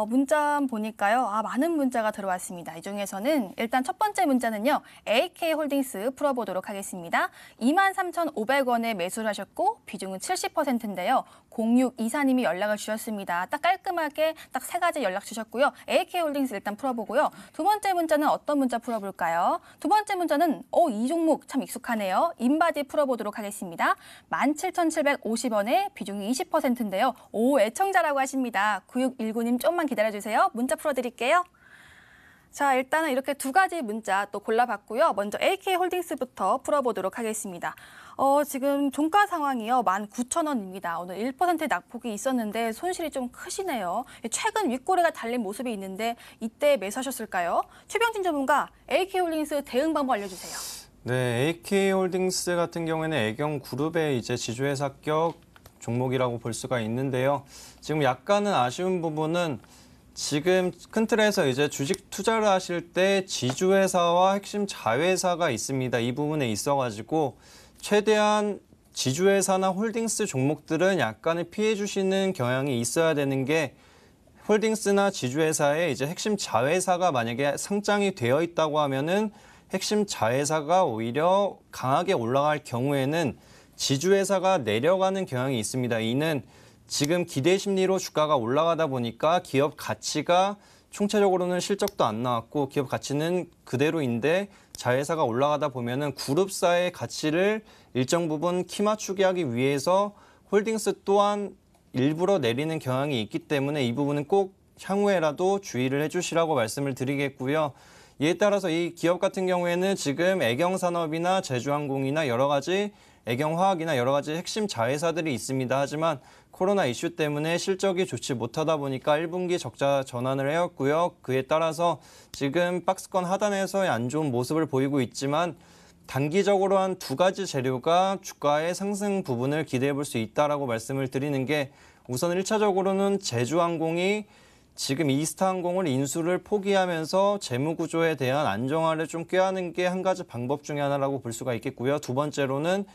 문자 보니까요. 많은 문자가 들어왔습니다. 이 중에서는 일단 첫 번째 문자는요. AK홀딩스 풀어보도록 하겠습니다. 23,500원에 매수를 하셨고 비중은 70%인데요. 0624님이 연락을 주셨습니다. 딱 깔끔하게 딱 3가지 연락 주셨고요. AK홀딩스 일단 풀어보고요. 두 번째 문자는 어떤 문자 풀어볼까요? 두 번째 문자는 이 종목 참 익숙하네요. 인바디 풀어보도록 하겠습니다. 17,750원에 비중이 20%인데요. 애청자라고 하십니다. 9619님 좀만 기다려주세요. 문자 풀어드릴게요. 자, 일단은 이렇게 2가지 문자 또 골라봤고요. 먼저 AK홀딩스부터 풀어보도록 하겠습니다. 지금 종가 상황이요. 19,000원입니다. 오늘 1%의 낙폭이 있었는데 손실이 좀 크시네요. 최근 윗꼬리가 달린 모습이 있는데 이때 매수하셨을까요? 최병진 전문가, AK홀딩스 대응 방법 알려주세요. 네, AK홀딩스 같은 경우에는 애경그룹의 이제 지주회사격 종목이라고 볼 수가 있는데요. 지금 약간은 아쉬운 부분은 지금 큰 틀에서 이제 주식 투자를 하실 때 지주회사와 핵심 자회사가 있습니다. 이 부분에 있어가지고 최대한 지주회사나 홀딩스 종목들은 약간의 피해 주시는 경향이 있어야 되는 게 홀딩스나 지주회사의 이제 핵심 자회사가 만약에 상장이 되어 있다고 하면은 핵심 자회사가 오히려 강하게 올라갈 경우에는 지주회사가 내려가는 경향이 있습니다. 이는 지금 기대 심리로 주가가 올라가다 보니까 기업 가치가 총체적으로는 실적도 안 나왔고 기업 가치는 그대로인데 자회사가 올라가다 보면은 그룹사의 가치를 일정 부분 키 맞추게 하기 위해서 홀딩스 또한 일부러 내리는 경향이 있기 때문에 이 부분은 꼭 향후에라도 주의를 해주시라고 말씀을 드리겠고요. 이에 따라서 이 기업 같은 경우에는 지금 애경산업이나 제주항공이나 여러 가지 애경화학이나 여러 가지 핵심 자회사들이 있습니다. 하지만 코로나 이슈 때문에 실적이 좋지 못하다 보니까 1분기 적자 전환을 해왔고요. 그에 따라서 지금 박스권 하단에서의 안 좋은 모습을 보이고 있지만 단기적으로 한 2가지 재료가 주가의 상승 부분을 기대해 볼 수 있다라고 말씀을 드리는 게 우선 1차적으로는 제주항공이 지금 이스타항공을 인수를 포기하면서 재무구조에 대한 안정화를 좀 꾀하는 게 한 가지 방법 중에 하나라고 볼 수가 있겠고요. 두 번째로는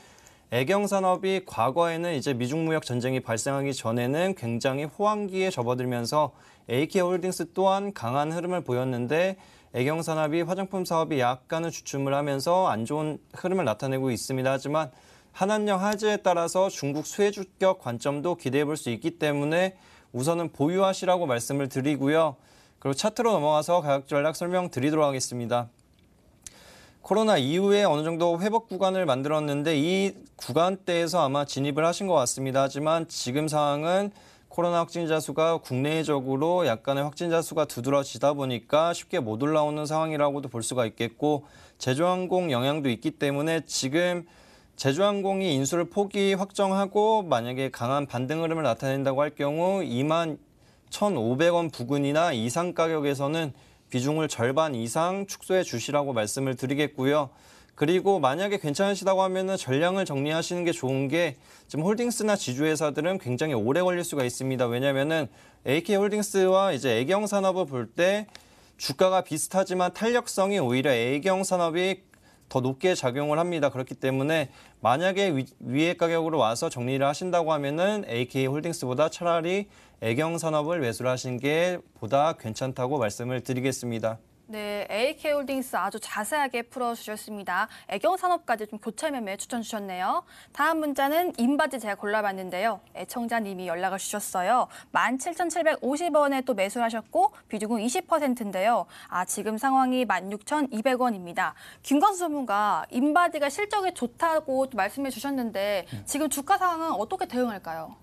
애경산업이 과거에는 이제 미중무역 전쟁이 발생하기 전에는 굉장히 호황기에 접어들면서 AK홀딩스 또한 강한 흐름을 보였는데 애경산업이 화장품 사업이 약간은 주춤을 하면서 안 좋은 흐름을 나타내고 있습니다. 하지만 한한령 화재에 따라서 중국 수혜주격 관점도 기대해 볼 수 있기 때문에 우선은 보유하시라고 말씀을 드리고요. 그리고 차트로 넘어가서 가격 전략 설명드리도록 하겠습니다. 코로나 이후에 어느 정도 회복 구간을 만들었는데 이 구간대에서 아마 진입을 하신 것 같습니다. 하지만 지금 상황은 코로나 확진자 수가 국내적으로 약간의 확진자 수가 두드러지다 보니까 쉽게 못 올라오는 상황이라고도 볼 수가 있겠고 제주항공 영향도 있기 때문에 지금 제주항공이 인수를 포기 확정하고 만약에 강한 반등 흐름을 나타낸다고 할 경우 21,500원 부근이나 이상 가격에서는 비중을 절반 이상 축소해 주시라고 말씀을 드리겠고요. 그리고 만약에 괜찮으시다고 하면은 전량을 정리하시는 게 좋은 게 지금 홀딩스나 지주회사들은 굉장히 오래 걸릴 수가 있습니다. 왜냐면은 AK홀딩스와 이제 애경산업을 볼 때 주가가 비슷하지만 탄력성이 오히려 애경산업이 더 높게 작용을 합니다. 그렇기 때문에 만약에 위에 가격으로 와서 정리를 하신다고 하면은 AK홀딩스보다 차라리 애경산업을 매수를 하시는 게 보다 괜찮다고 말씀을 드리겠습니다. 네, AK홀딩스 아주 자세하게 풀어주셨습니다. 애경산업까지 좀 교체 매매 추천 주셨네요. 다음 문자는 인바디 제가 골라봤는데요. 애청자님이 연락을 주셨어요. 17,750원에 또 매수를 하셨고 비중은 20%인데요. 지금 상황이 16,200원입니다. 김광수 전문가, 인바디가 실적이 좋다고 또 말씀해 주셨는데 지금 주가 상황은 어떻게 대응할까요?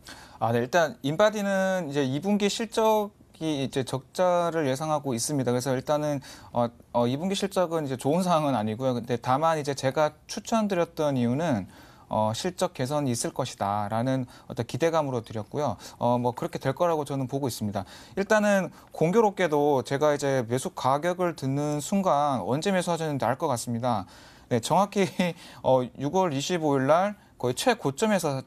네, 일단 인바디는 이제 2분기 실적이 이제 적자를 예상하고 있습니다. 그래서 일단은 2분기 실적은 이제 좋은 상황은 아니고요. 근데 다만 이제 제가 추천드렸던 이유는 실적 개선이 있을 것이다라는 어떤 기대감으로 드렸고요. 뭐 그렇게 될 거라고 저는 보고 있습니다. 일단은 공교롭게도 제가 이제 매수 가격을 듣는 순간 언제 매수하셨는지 알 것 같습니다. 네, 정확히 6월 25일 날 거의 최고점에서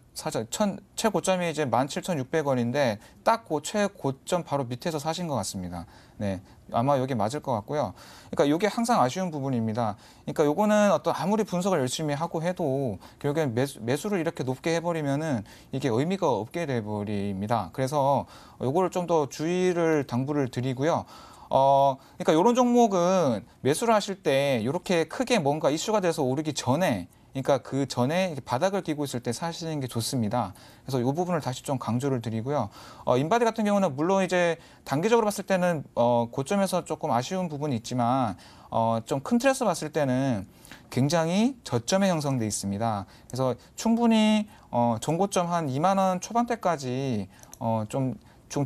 최고점이 이제 17,600원인데 딱 그 최고점 바로 밑에서 사신 것 같습니다. 네, 아마 여기 맞을 것 같고요. 그러니까 이게 항상 아쉬운 부분입니다. 그러니까 요거는 어떤 아무리 분석을 열심히 하고 해도 결국엔 매수를 이렇게 높게 해버리면은 이게 의미가 없게 돼버립니다. 그래서 요거를 좀 더 주의를 당부를 드리고요. 그러니까 이런 종목은 매수를 하실 때 이렇게 크게 뭔가 이슈가 돼서 오르기 전에, 그러니까 그 전에 바닥을 끼고 있을 때 사시는 게 좋습니다. 그래서 이 부분을 다시 좀 강조를 드리고요. 인바디 같은 경우는 물론 이제 단기적으로 봤을 때는 고점에서 조금 아쉬운 부분이 있지만 좀 큰 틀에서 봤을 때는 굉장히 저점에 형성돼 있습니다. 그래서 충분히 종고점 한 2만 원 초반대까지 좀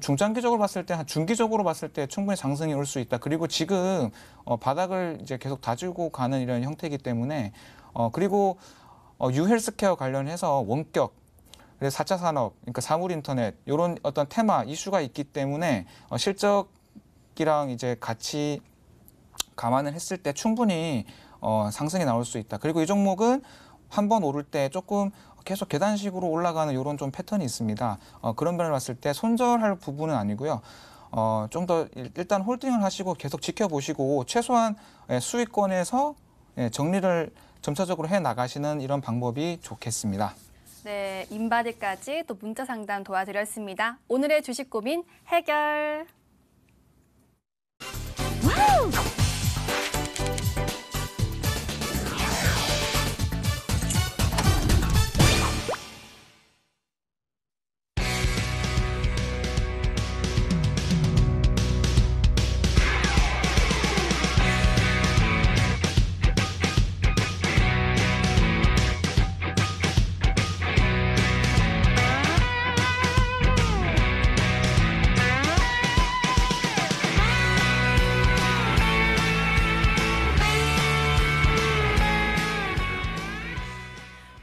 중장기적으로 봤을 때, 한 중기적으로 봤을 때 충분히 상승이 올 수 있다. 그리고 지금 바닥을 이제 계속 다지고 가는 이런 형태이기 때문에 그리고 유헬스케어 관련해서 원격, 4차 산업, 그러니까 사물 인터넷 이런 어떤 테마 이슈가 있기 때문에 실적이랑 이제 같이 감안을 했을 때 충분히 상승이 나올 수 있다. 그리고 이 종목은 한번 오를 때 조금 계속 계단식으로 올라가는 이런 좀 패턴이 있습니다. 그런 면을 봤을 때 손절할 부분은 아니고요. 좀 더 일단 홀딩을 하시고 계속 지켜보시고 최소한 수익권에서 정리를 점차적으로 해 나가시는 이런 방법이 좋겠습니다. 네, 인바디까지 또 문자 상담 도와드렸습니다. 오늘의 주식 고민 해결.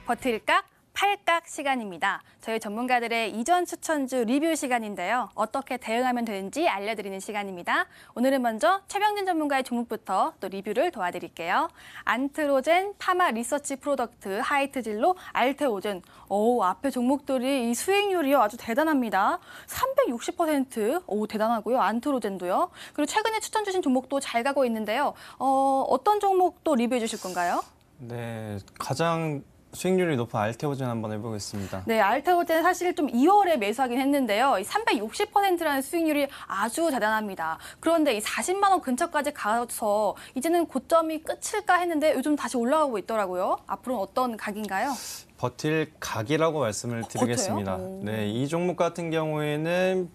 버틸까? 팔각 시간입니다. 저희 전문가들의 이전 추천주 리뷰 시간인데요. 어떻게 대응하면 되는지 알려드리는 시간입니다. 오늘은 먼저 최병진 전문가의 종목부터 또 리뷰를 도와드릴게요. 안트로젠, 파마 리서치 프로덕트, 하이트진로, 알테오젠. 앞에 종목들이 이 수익률이요 아주 대단합니다. 360%, 대단하고요. 안트로젠도요. 그리고 최근에 추천 주신 종목도 잘 가고 있는데요. 어떤 종목도 리뷰해 주실 건가요? 네, 가장 수익률이 높은 알테오젠 한번 해보겠습니다. 네, 알테오젠 사실 좀 2월에 매수하긴 했는데요. 이 360%라는 수익률이 아주 대단합니다. 그런데 이 40만 원 근처까지 가서 이제는 고점이 끝일까 했는데 요즘 다시 올라가고 있더라고요. 앞으로는 어떤 각인가요? 버틸 각이라고 말씀을 드리겠습니다. 네, 이 종목 같은 경우에는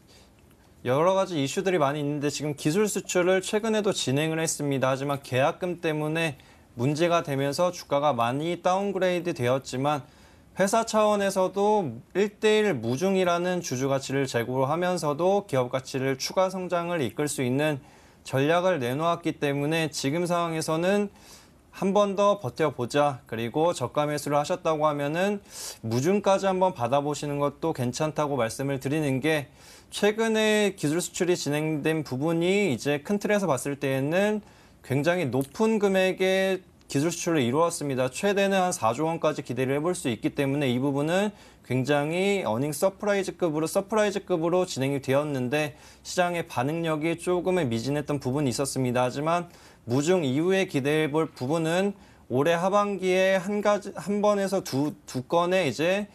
여러 가지 이슈들이 많이 있는데 지금 기술 수출을 최근에도 진행을 했습니다. 하지만 계약금 때문에 문제가 되면서 주가가 많이 다운그레이드 되었지만 회사 차원에서도 1대1 무중이라는 주주 가치를 제고하면서도 기업 가치를 추가 성장을 이끌 수 있는 전략을 내놓았기 때문에 지금 상황에서는 한 번 더 버텨보자. 그리고 저가 매수를 하셨다고 하면은 무중까지 한번 받아보시는 것도 괜찮다고 말씀을 드리는 게 최근에 기술 수출이 진행된 부분이 이제 큰 틀에서 봤을 때에는 굉장히 높은 금액의 기술 수출을 이루었습니다. 최대는 한 4조 원까지 기대를 해볼 수 있기 때문에 이 부분은 굉장히 어닝 서프라이즈급으로 진행이 되었는데 시장의 반응력이 조금의 미진했던 부분이 있었습니다. 하지만 무중 이후에 기대해 볼 부분은 올해 하반기에 한 번에서 두 건의 이제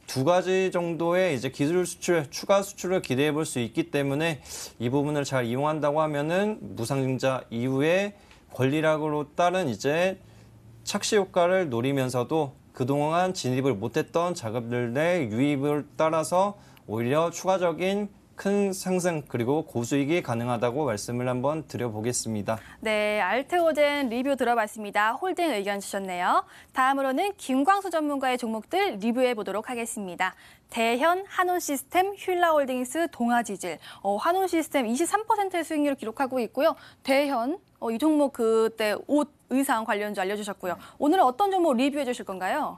두 가지 정도의 이제 기술 수출, 추가 수출을 기대해 볼 수 있기 때문에 이 부분을 잘 이용한다고 하면은 무상증자 이후에 권리락으로 따른 이제 착시 효과를 노리면서도 그동안 진입을 못했던 자금들의 유입을 따라서 오히려 추가적인 큰 상승 그리고 고수익이 가능하다고 말씀을 한번 드려보겠습니다. 네, 알테오젠 리뷰 들어봤습니다. 홀딩 의견 주셨네요. 다음으로는 김광수 전문가의 종목들 리뷰해 보도록 하겠습니다. 대현, 한온시스템, 휠라홀딩스, 동아지질. 한온시스템 23%의 수익률을 기록하고 있고요. 대현, 이 종목 그때 옷, 의상 관련주 알려주셨고요. 오늘은 어떤 종목 리뷰해 주실 건가요?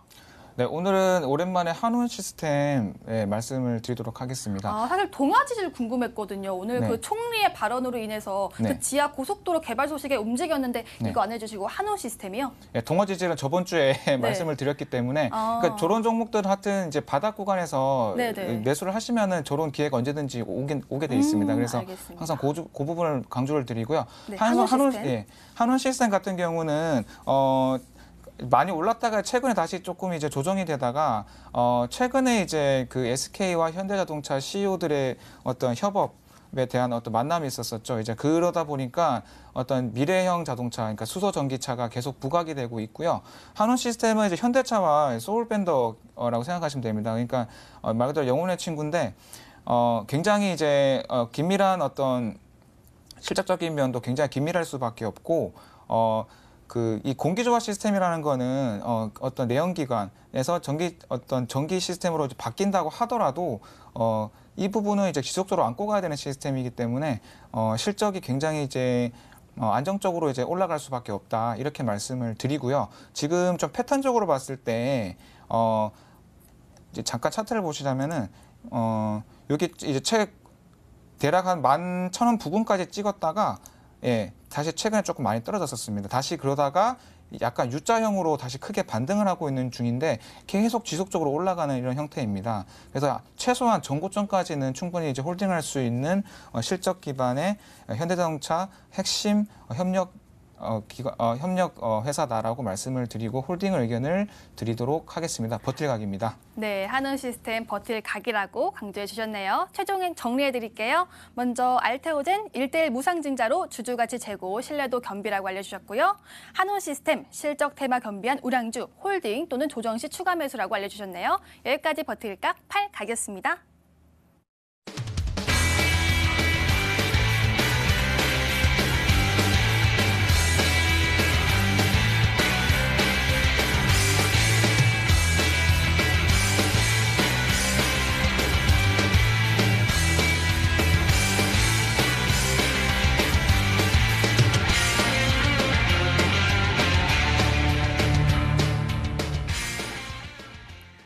네, 오늘은 오랜만에 한온 시스템 말씀을 드리도록 하겠습니다. 사실 동아지질 궁금했거든요. 오늘 네. 그 총리의 발언으로 인해서 네. 그 지하 고속도로 개발 소식에 움직였는데 네. 이거 안 해주시고 한온 시스템이요? 네, 동아지질은 저번 주에 말씀을 드렸기 때문에 그러니까 저런 종목들 하여튼 이제 바닥 구간에서 네네. 매수를 하시면은 저런 기회가 언제든지 오게 돼 있습니다. 그래서 알겠습니다. 항상 그 부분을 강조를 드리고요. 네, 한온 시스템. 한온 시스템 같은 경우는 많이 올랐다가 최근에 다시 조금 이제 조정이 되다가 최근에 이제 그 SK와 현대자동차 CEO들의 어떤 협업에 대한 어떤 만남이 있었었죠. 이제 그러다 보니까 어떤 미래형 자동차, 그러니까 수소 전기차가 계속 부각이 되고 있고요. 한온 시스템은 이제 현대차와 소울밴더라고 생각하시면 됩니다. 그러니까 말 그대로 영혼의 친구인데 굉장히 이제 긴밀한 어떤 실적적인 면도 굉장히 긴밀할 수밖에 없고 이 공기조화 시스템이라는 거는 어떤 내연기관에서 전기 시스템으로 이제 바뀐다고 하더라도 이 부분은 이제 지속적으로 안고 가야 되는 시스템이기 때문에 실적이 굉장히 이제 안정적으로 이제 올라갈 수밖에 없다 이렇게 말씀을 드리고요. 지금 좀 패턴적으로 봤을 때 이제 잠깐 차트를 보시자면은 여기 이제 대략 한 11,000원 부근까지 찍었다가 다시 최근에 조금 많이 떨어졌었습니다. 다시 그러다가 약간 U자형으로 다시 크게 반등을 하고 있는 중인데 계속 지속적으로 올라가는 이런 형태입니다. 그래서 최소한 전고점까지는 충분히 이제 홀딩할 수 있는 실적 기반의 현대자동차 핵심 협력 회사다라고 말씀을 드리고 홀딩 의견을 드리도록 하겠습니다. 버틸각입니다. 네, 한온 시스템 버틸각이라고 강조해 주셨네요. 최종 정리해 드릴게요. 먼저 알테오젠 1:1 무상증자로 주주가치 재고, 신뢰도 겸비라고 알려주셨고요. 한온 시스템 실적 테마 겸비한 우량주, 홀딩 또는 조정 시 추가 매수라고 알려주셨네요. 여기까지 버틸각 8각이었습니다.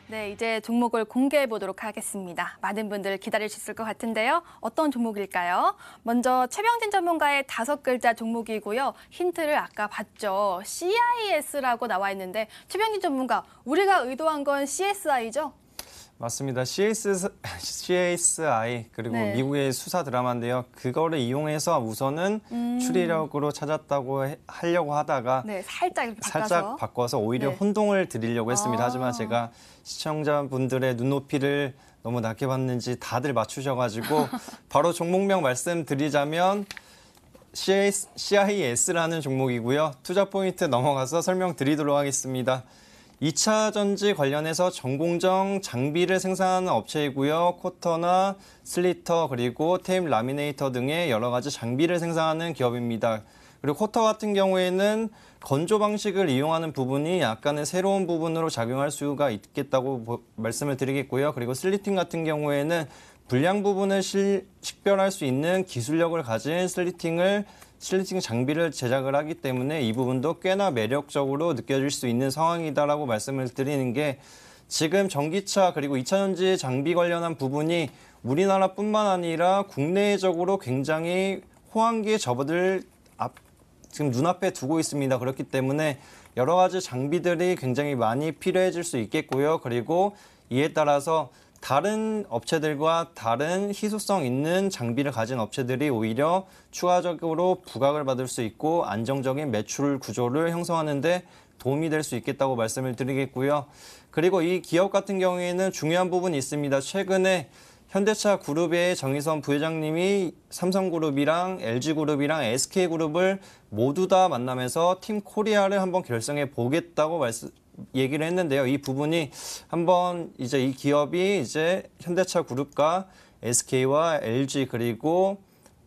네, 이제 종목을 공개해 보도록 하겠습니다. 많은 분들 기다리셨을 것 같은데요. 어떤 종목일까요? 먼저 최병진 전문가의 5글자 종목이고요. 힌트를 아까 봤죠. CIS라고 나와 있는데 최병진 전문가, 우리가 의도한 건 CSI죠? 맞습니다. CSI 그리고 네. 미국의 수사 드라마인데요. 그거를 이용해서 우선은 추리력으로 찾았다고 하려고 하다가 네, 살짝 이렇게 바꿔서. 살짝 바꿔서 오히려 네. 혼동을 드리려고 했습니다. 아. 하지만 제가 시청자분들의 눈높이를 너무 낮게 봤는지 다들 맞추셔가지고 바로 종목명 말씀드리자면 CIS라는 종목이고요. 투자 포인트 넘어가서 설명드리도록 하겠습니다. 2차 전지 관련해서 전공정 장비를 생산하는 업체이고요. 코터나 슬리터 그리고 테이프 라미네이터 등의 여러 가지 장비를 생산하는 기업입니다. 그리고 코터 같은 경우에는 건조 방식을 이용하는 부분이 약간의 새로운 부분으로 작용할 수가 있겠다고 말씀을 드리겠고요. 그리고 슬리팅 같은 경우에는 불량 부분을 식별할 수 있는 기술력을 가진 슬리팅 장비를 제작을 하기 때문에 이 부분도 꽤나 매력적으로 느껴질 수 있는 상황이다라고 말씀을 드리는 게, 지금 전기차 그리고 2차 전지 장비 관련한 부분이 우리나라뿐만 아니라 국내적으로 굉장히 호황기에 접어들 지금 눈앞에 두고 있습니다. 그렇기 때문에 여러 가지 장비들이 굉장히 많이 필요해질 수 있겠고요. 그리고 이에 따라서 다른 업체들과 다른 희소성 있는 장비를 가진 업체들이 오히려 추가적으로 부각을 받을 수 있고 안정적인 매출 구조를 형성하는 데 도움이 될 수 있겠다고 말씀을 드리겠고요. 그리고 이 기업 같은 경우에는 중요한 부분이 있습니다. 최근에 현대차 그룹의 정의선 부회장님이 삼성그룹이랑 LG그룹이랑 SK그룹을 모두 다 만나면서 팀 코리아를 한번 결성해 보겠다고 얘기를 했는데요. 이 부분이 한번 이제 이 기업이 이제 현대차 그룹과 SK와 LG 그리고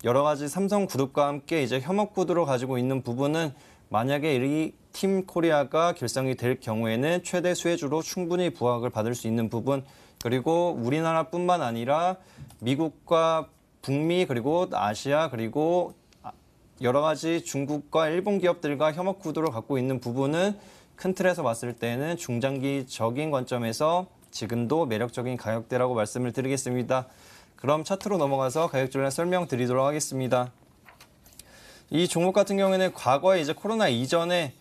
여러 가지 삼성그룹과 함께 이제 협업 구도를 가지고 있는 부분은 만약에 이 팀 코리아가 결성이 될 경우에는 최대 수혜주로 충분히 부각을 받을 수 있는 부분, 그리고 우리나라뿐만 아니라 미국과 북미 그리고 아시아 그리고 여러 가지 중국과 일본 기업들과 협업 구도를 갖고 있는 부분은 큰 틀에서 봤을 때는 중장기적인 관점에서 지금도 매력적인 가격대라고 말씀을 드리겠습니다. 그럼 차트로 넘어가서 가격 전략 설명드리도록 하겠습니다. 이 종목 같은 경우에는 과거에 이제 코로나 이전에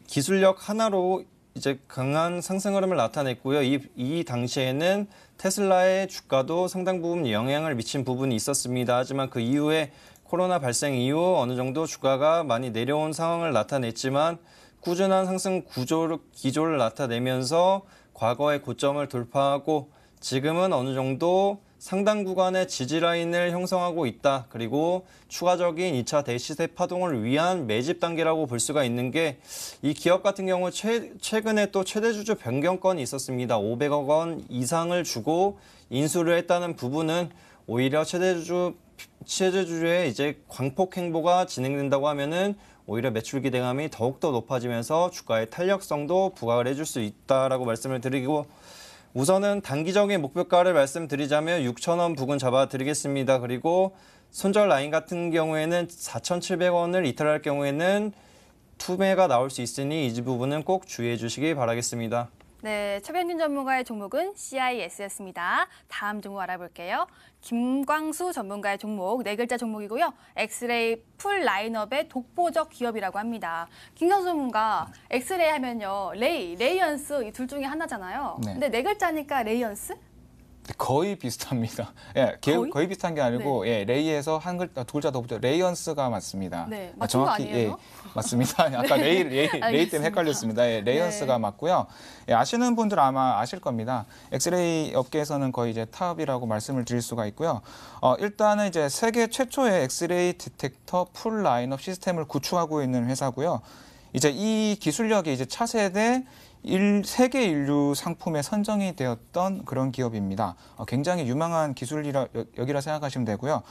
기술력 하나로 이제 강한 상승 흐름을 나타냈고요. 이 당시에는 테슬라의 주가도 상당 부분 영향을 미친 부분이 있었습니다. 하지만 그 이후에 코로나 발생 이후 어느 정도 주가가 많이 내려온 상황을 나타냈지만 꾸준한 상승 기조를 나타내면서 과거의 고점을 돌파하고 지금은 어느 정도 상당 구간의 지지 라인을 형성하고 있다. 그리고 추가적인 2차 대시세 파동을 위한 매집 단계라고 볼 수가 있는 게 이 기업 같은 경우 최근에 또 최대주주 변경건이 있었습니다. 500억 원 이상을 주고 인수를 했다는 부분은 오히려 최대주주의 이제 광폭 행보가 진행된다고 하면은 오히려 매출 기대감이 더욱더 높아지면서 주가의 탄력성도 부각을 해줄 수 있다라고 말씀을 드리고, 우선은 단기적인 목표가를 말씀드리자면 6,000원 부근 잡아드리겠습니다. 그리고 손절 라인 같은 경우에는 4,700원을 이탈할 경우에는 투매가 나올 수 있으니 이 부분은 꼭 주의해 주시기 바라겠습니다. 네, 최병준 전문가의 종목은 CIS였습니다. 다음 종목 알아볼게요. 김광수 전문가의 종목, 네 글자 종목이고요. 엑스레이 풀 라인업의 독보적 기업이라고 합니다. 김광수 전문가, 엑스레이 하면요. 레이언스 이 둘 중에 하나잖아요. 네. 근데 네 글자니까 레이언스? 거의 비슷합니다. 예, 거의 비슷한 게 아니고 예, 레이에서 두 글자 더 붙죠. 레이언스가 맞습니다. 네, 맞춘 거 아니에요? 예, 맞습니다. 아까 레이 때문에 헷갈렸습니다. 예, 레이언스가 네. 맞고요. 예, 아시는 분들 아마 아실 겁니다. 엑스레이 업계에서는 거의 이제 탑이라고 말씀을 드릴 수가 있고요. 일단은 이제 세계 최초의 엑스레이 디텍터 풀 라인업 시스템을 구축하고 있는 회사고요. 이제 이 기술력이 이제 차세대 세계 인류 상품에 선정이 되었던 그런 기업입니다. 굉장히 유망한 기술력이라 생각하시면 되고요.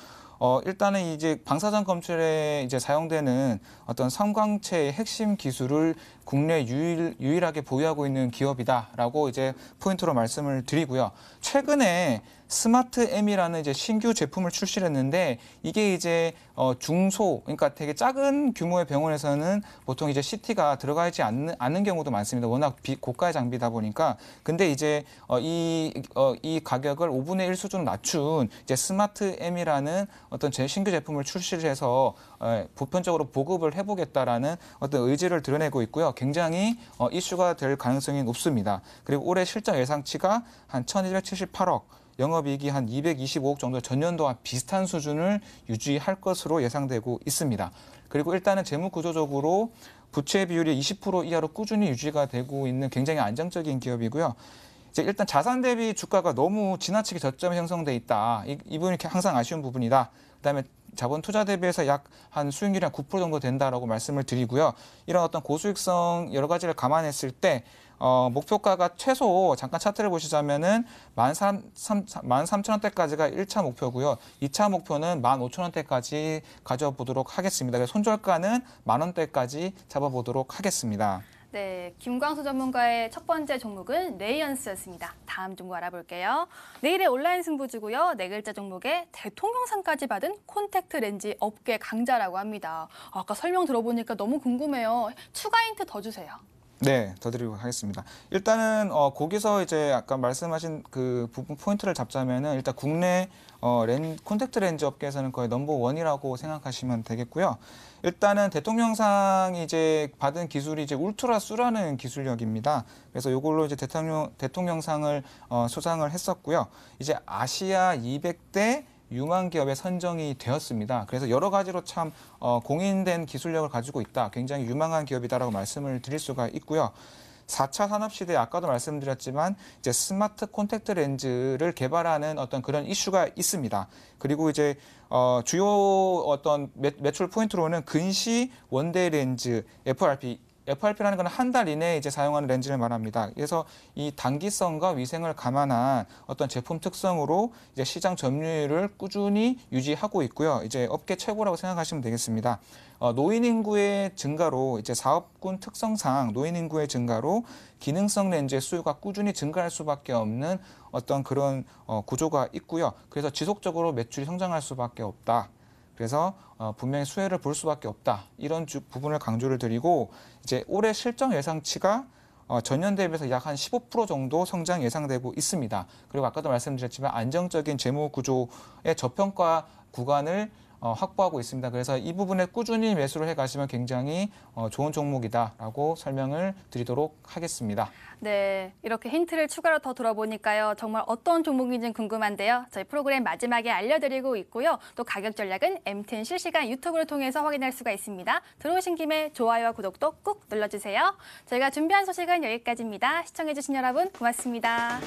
일단은 이제 방사선 검출에 이제 사용되는 어떤 삼광체의 핵심 기술을 국내 유일하게 보유하고 있는 기업이다라고 이제 포인트로 말씀을 드리고요. 최근에 스마트 M이라는 이제 신규 제품을 출시를 했는데 이게 이제 중소, 그러니까 되게 작은 규모의 병원에서는 보통 이제 CT가 들어가지 않는 경우도 많습니다. 워낙 고가의 장비다 보니까. 근데 이제 이 가격을 5분의 1 수준으로 낮춘 이제 스마트 M이라는 어떤 신규 제품을 출시를 해서 보편적으로 보급을 해보겠다라는 어떤 의지를 드러내고 있고요. 굉장히 이슈가 될 가능성이 높습니다. 그리고 올해 실적 예상치가 한 1,178억, 영업이익이 한 225억 정도 전년도와 비슷한 수준을 유지할 것으로 예상되고 있습니다. 그리고 일단은 재무 구조적으로 부채 비율이 20% 이하로 꾸준히 유지가 되고 있는 굉장히 안정적인 기업이고요. 이제 일단 자산 대비 주가가 너무 지나치게 저점이 형성돼 있다. 이 부분이 항상 아쉬운 부분이다. 그다음에 자본 투자 대비해서 약 한 수익률이 한 9% 정도 된다라고 말씀을 드리고요. 이런 어떤 고수익성 여러 가지를 감안했을 때 목표가가 최소 잠깐 차트를 보시자면은 13,000원대까지가 1차 목표고요. 2차 목표는 15,000원대까지 가져보도록 하겠습니다. 그래서 손절가는 10,000원대까지 잡아보도록 하겠습니다. 네, 김광수 전문가의 첫 번째 종목은 레이언스였습니다. 다음 종목 알아볼게요. 내일의 온라인 승부주고요. 네 글자 종목에 대통령상까지 받은 콘택트 렌즈 업계 강자라고 합니다. 아까 설명 들어보니까 너무 궁금해요. 추가 힌트 더 주세요. 네, 더 드리도록 하겠습니다. 일단은 거기서 이제 아까 말씀하신 그 부분 포인트를 잡자면은 일단 국내 콘택트 렌즈 업계에서는 거의 넘버 원이라고 생각하시면 되겠고요. 일단은 대통령상이 이제 받은 기술이 이제 울트라수라는 기술력입니다. 그래서 이걸로 이제 대통령상을 수상을 했었고요. 이제 아시아 200대 유망 기업에 선정이 되었습니다. 그래서 여러 가지로 참 공인된 기술력을 가지고 있다. 굉장히 유망한 기업이다라고 말씀을 드릴 수가 있고요. 4차 산업시대에 아까도 말씀드렸지만 이제 스마트 콘택트 렌즈를 개발하는 어떤 그런 이슈가 있습니다. 그리고 이제 주요 어떤 매출 포인트로는 근시 원데이 렌즈 FRP라는 건 한 달 이내에 이제 사용하는 렌즈를 말합니다. 그래서 이 단기성과 위생을 감안한 어떤 제품 특성으로 이제 시장 점유율을 꾸준히 유지하고 있고요. 이제 업계 최고라고 생각하시면 되겠습니다. 노인 인구의 증가로 이제 사업군 특성상 노인 인구의 증가로 기능성 렌즈의 수요가 꾸준히 증가할 수밖에 없는 어떤 그런 구조가 있고요. 그래서 지속적으로 매출이 성장할 수밖에 없다. 그래서 분명히 수혜를 볼 수밖에 없다. 이런 부분을 강조를 드리고 이제 올해 실적 예상치가 전년 대비해서 약 한 15% 정도 성장 예상되고 있습니다. 그리고 아까도 말씀드렸지만 안정적인 재무 구조의 저평가 구간을 확보하고 있습니다. 그래서 이 부분에 꾸준히 매수를 해가시면 굉장히 좋은 종목이다라고 설명을 드리도록 하겠습니다. 네, 이렇게 힌트를 추가로 더 들어보니까요. 정말 어떤 종목인지는 궁금한데요. 저희 프로그램 마지막에 알려드리고 있고요. 또 가격 전략은 MTN 실시간 유튜브를 통해서 확인할 수가 있습니다. 들어오신 김에 좋아요와 구독도 꾹 눌러주세요. 저희가 준비한 소식은 여기까지입니다. 시청해주신 여러분 고맙습니다.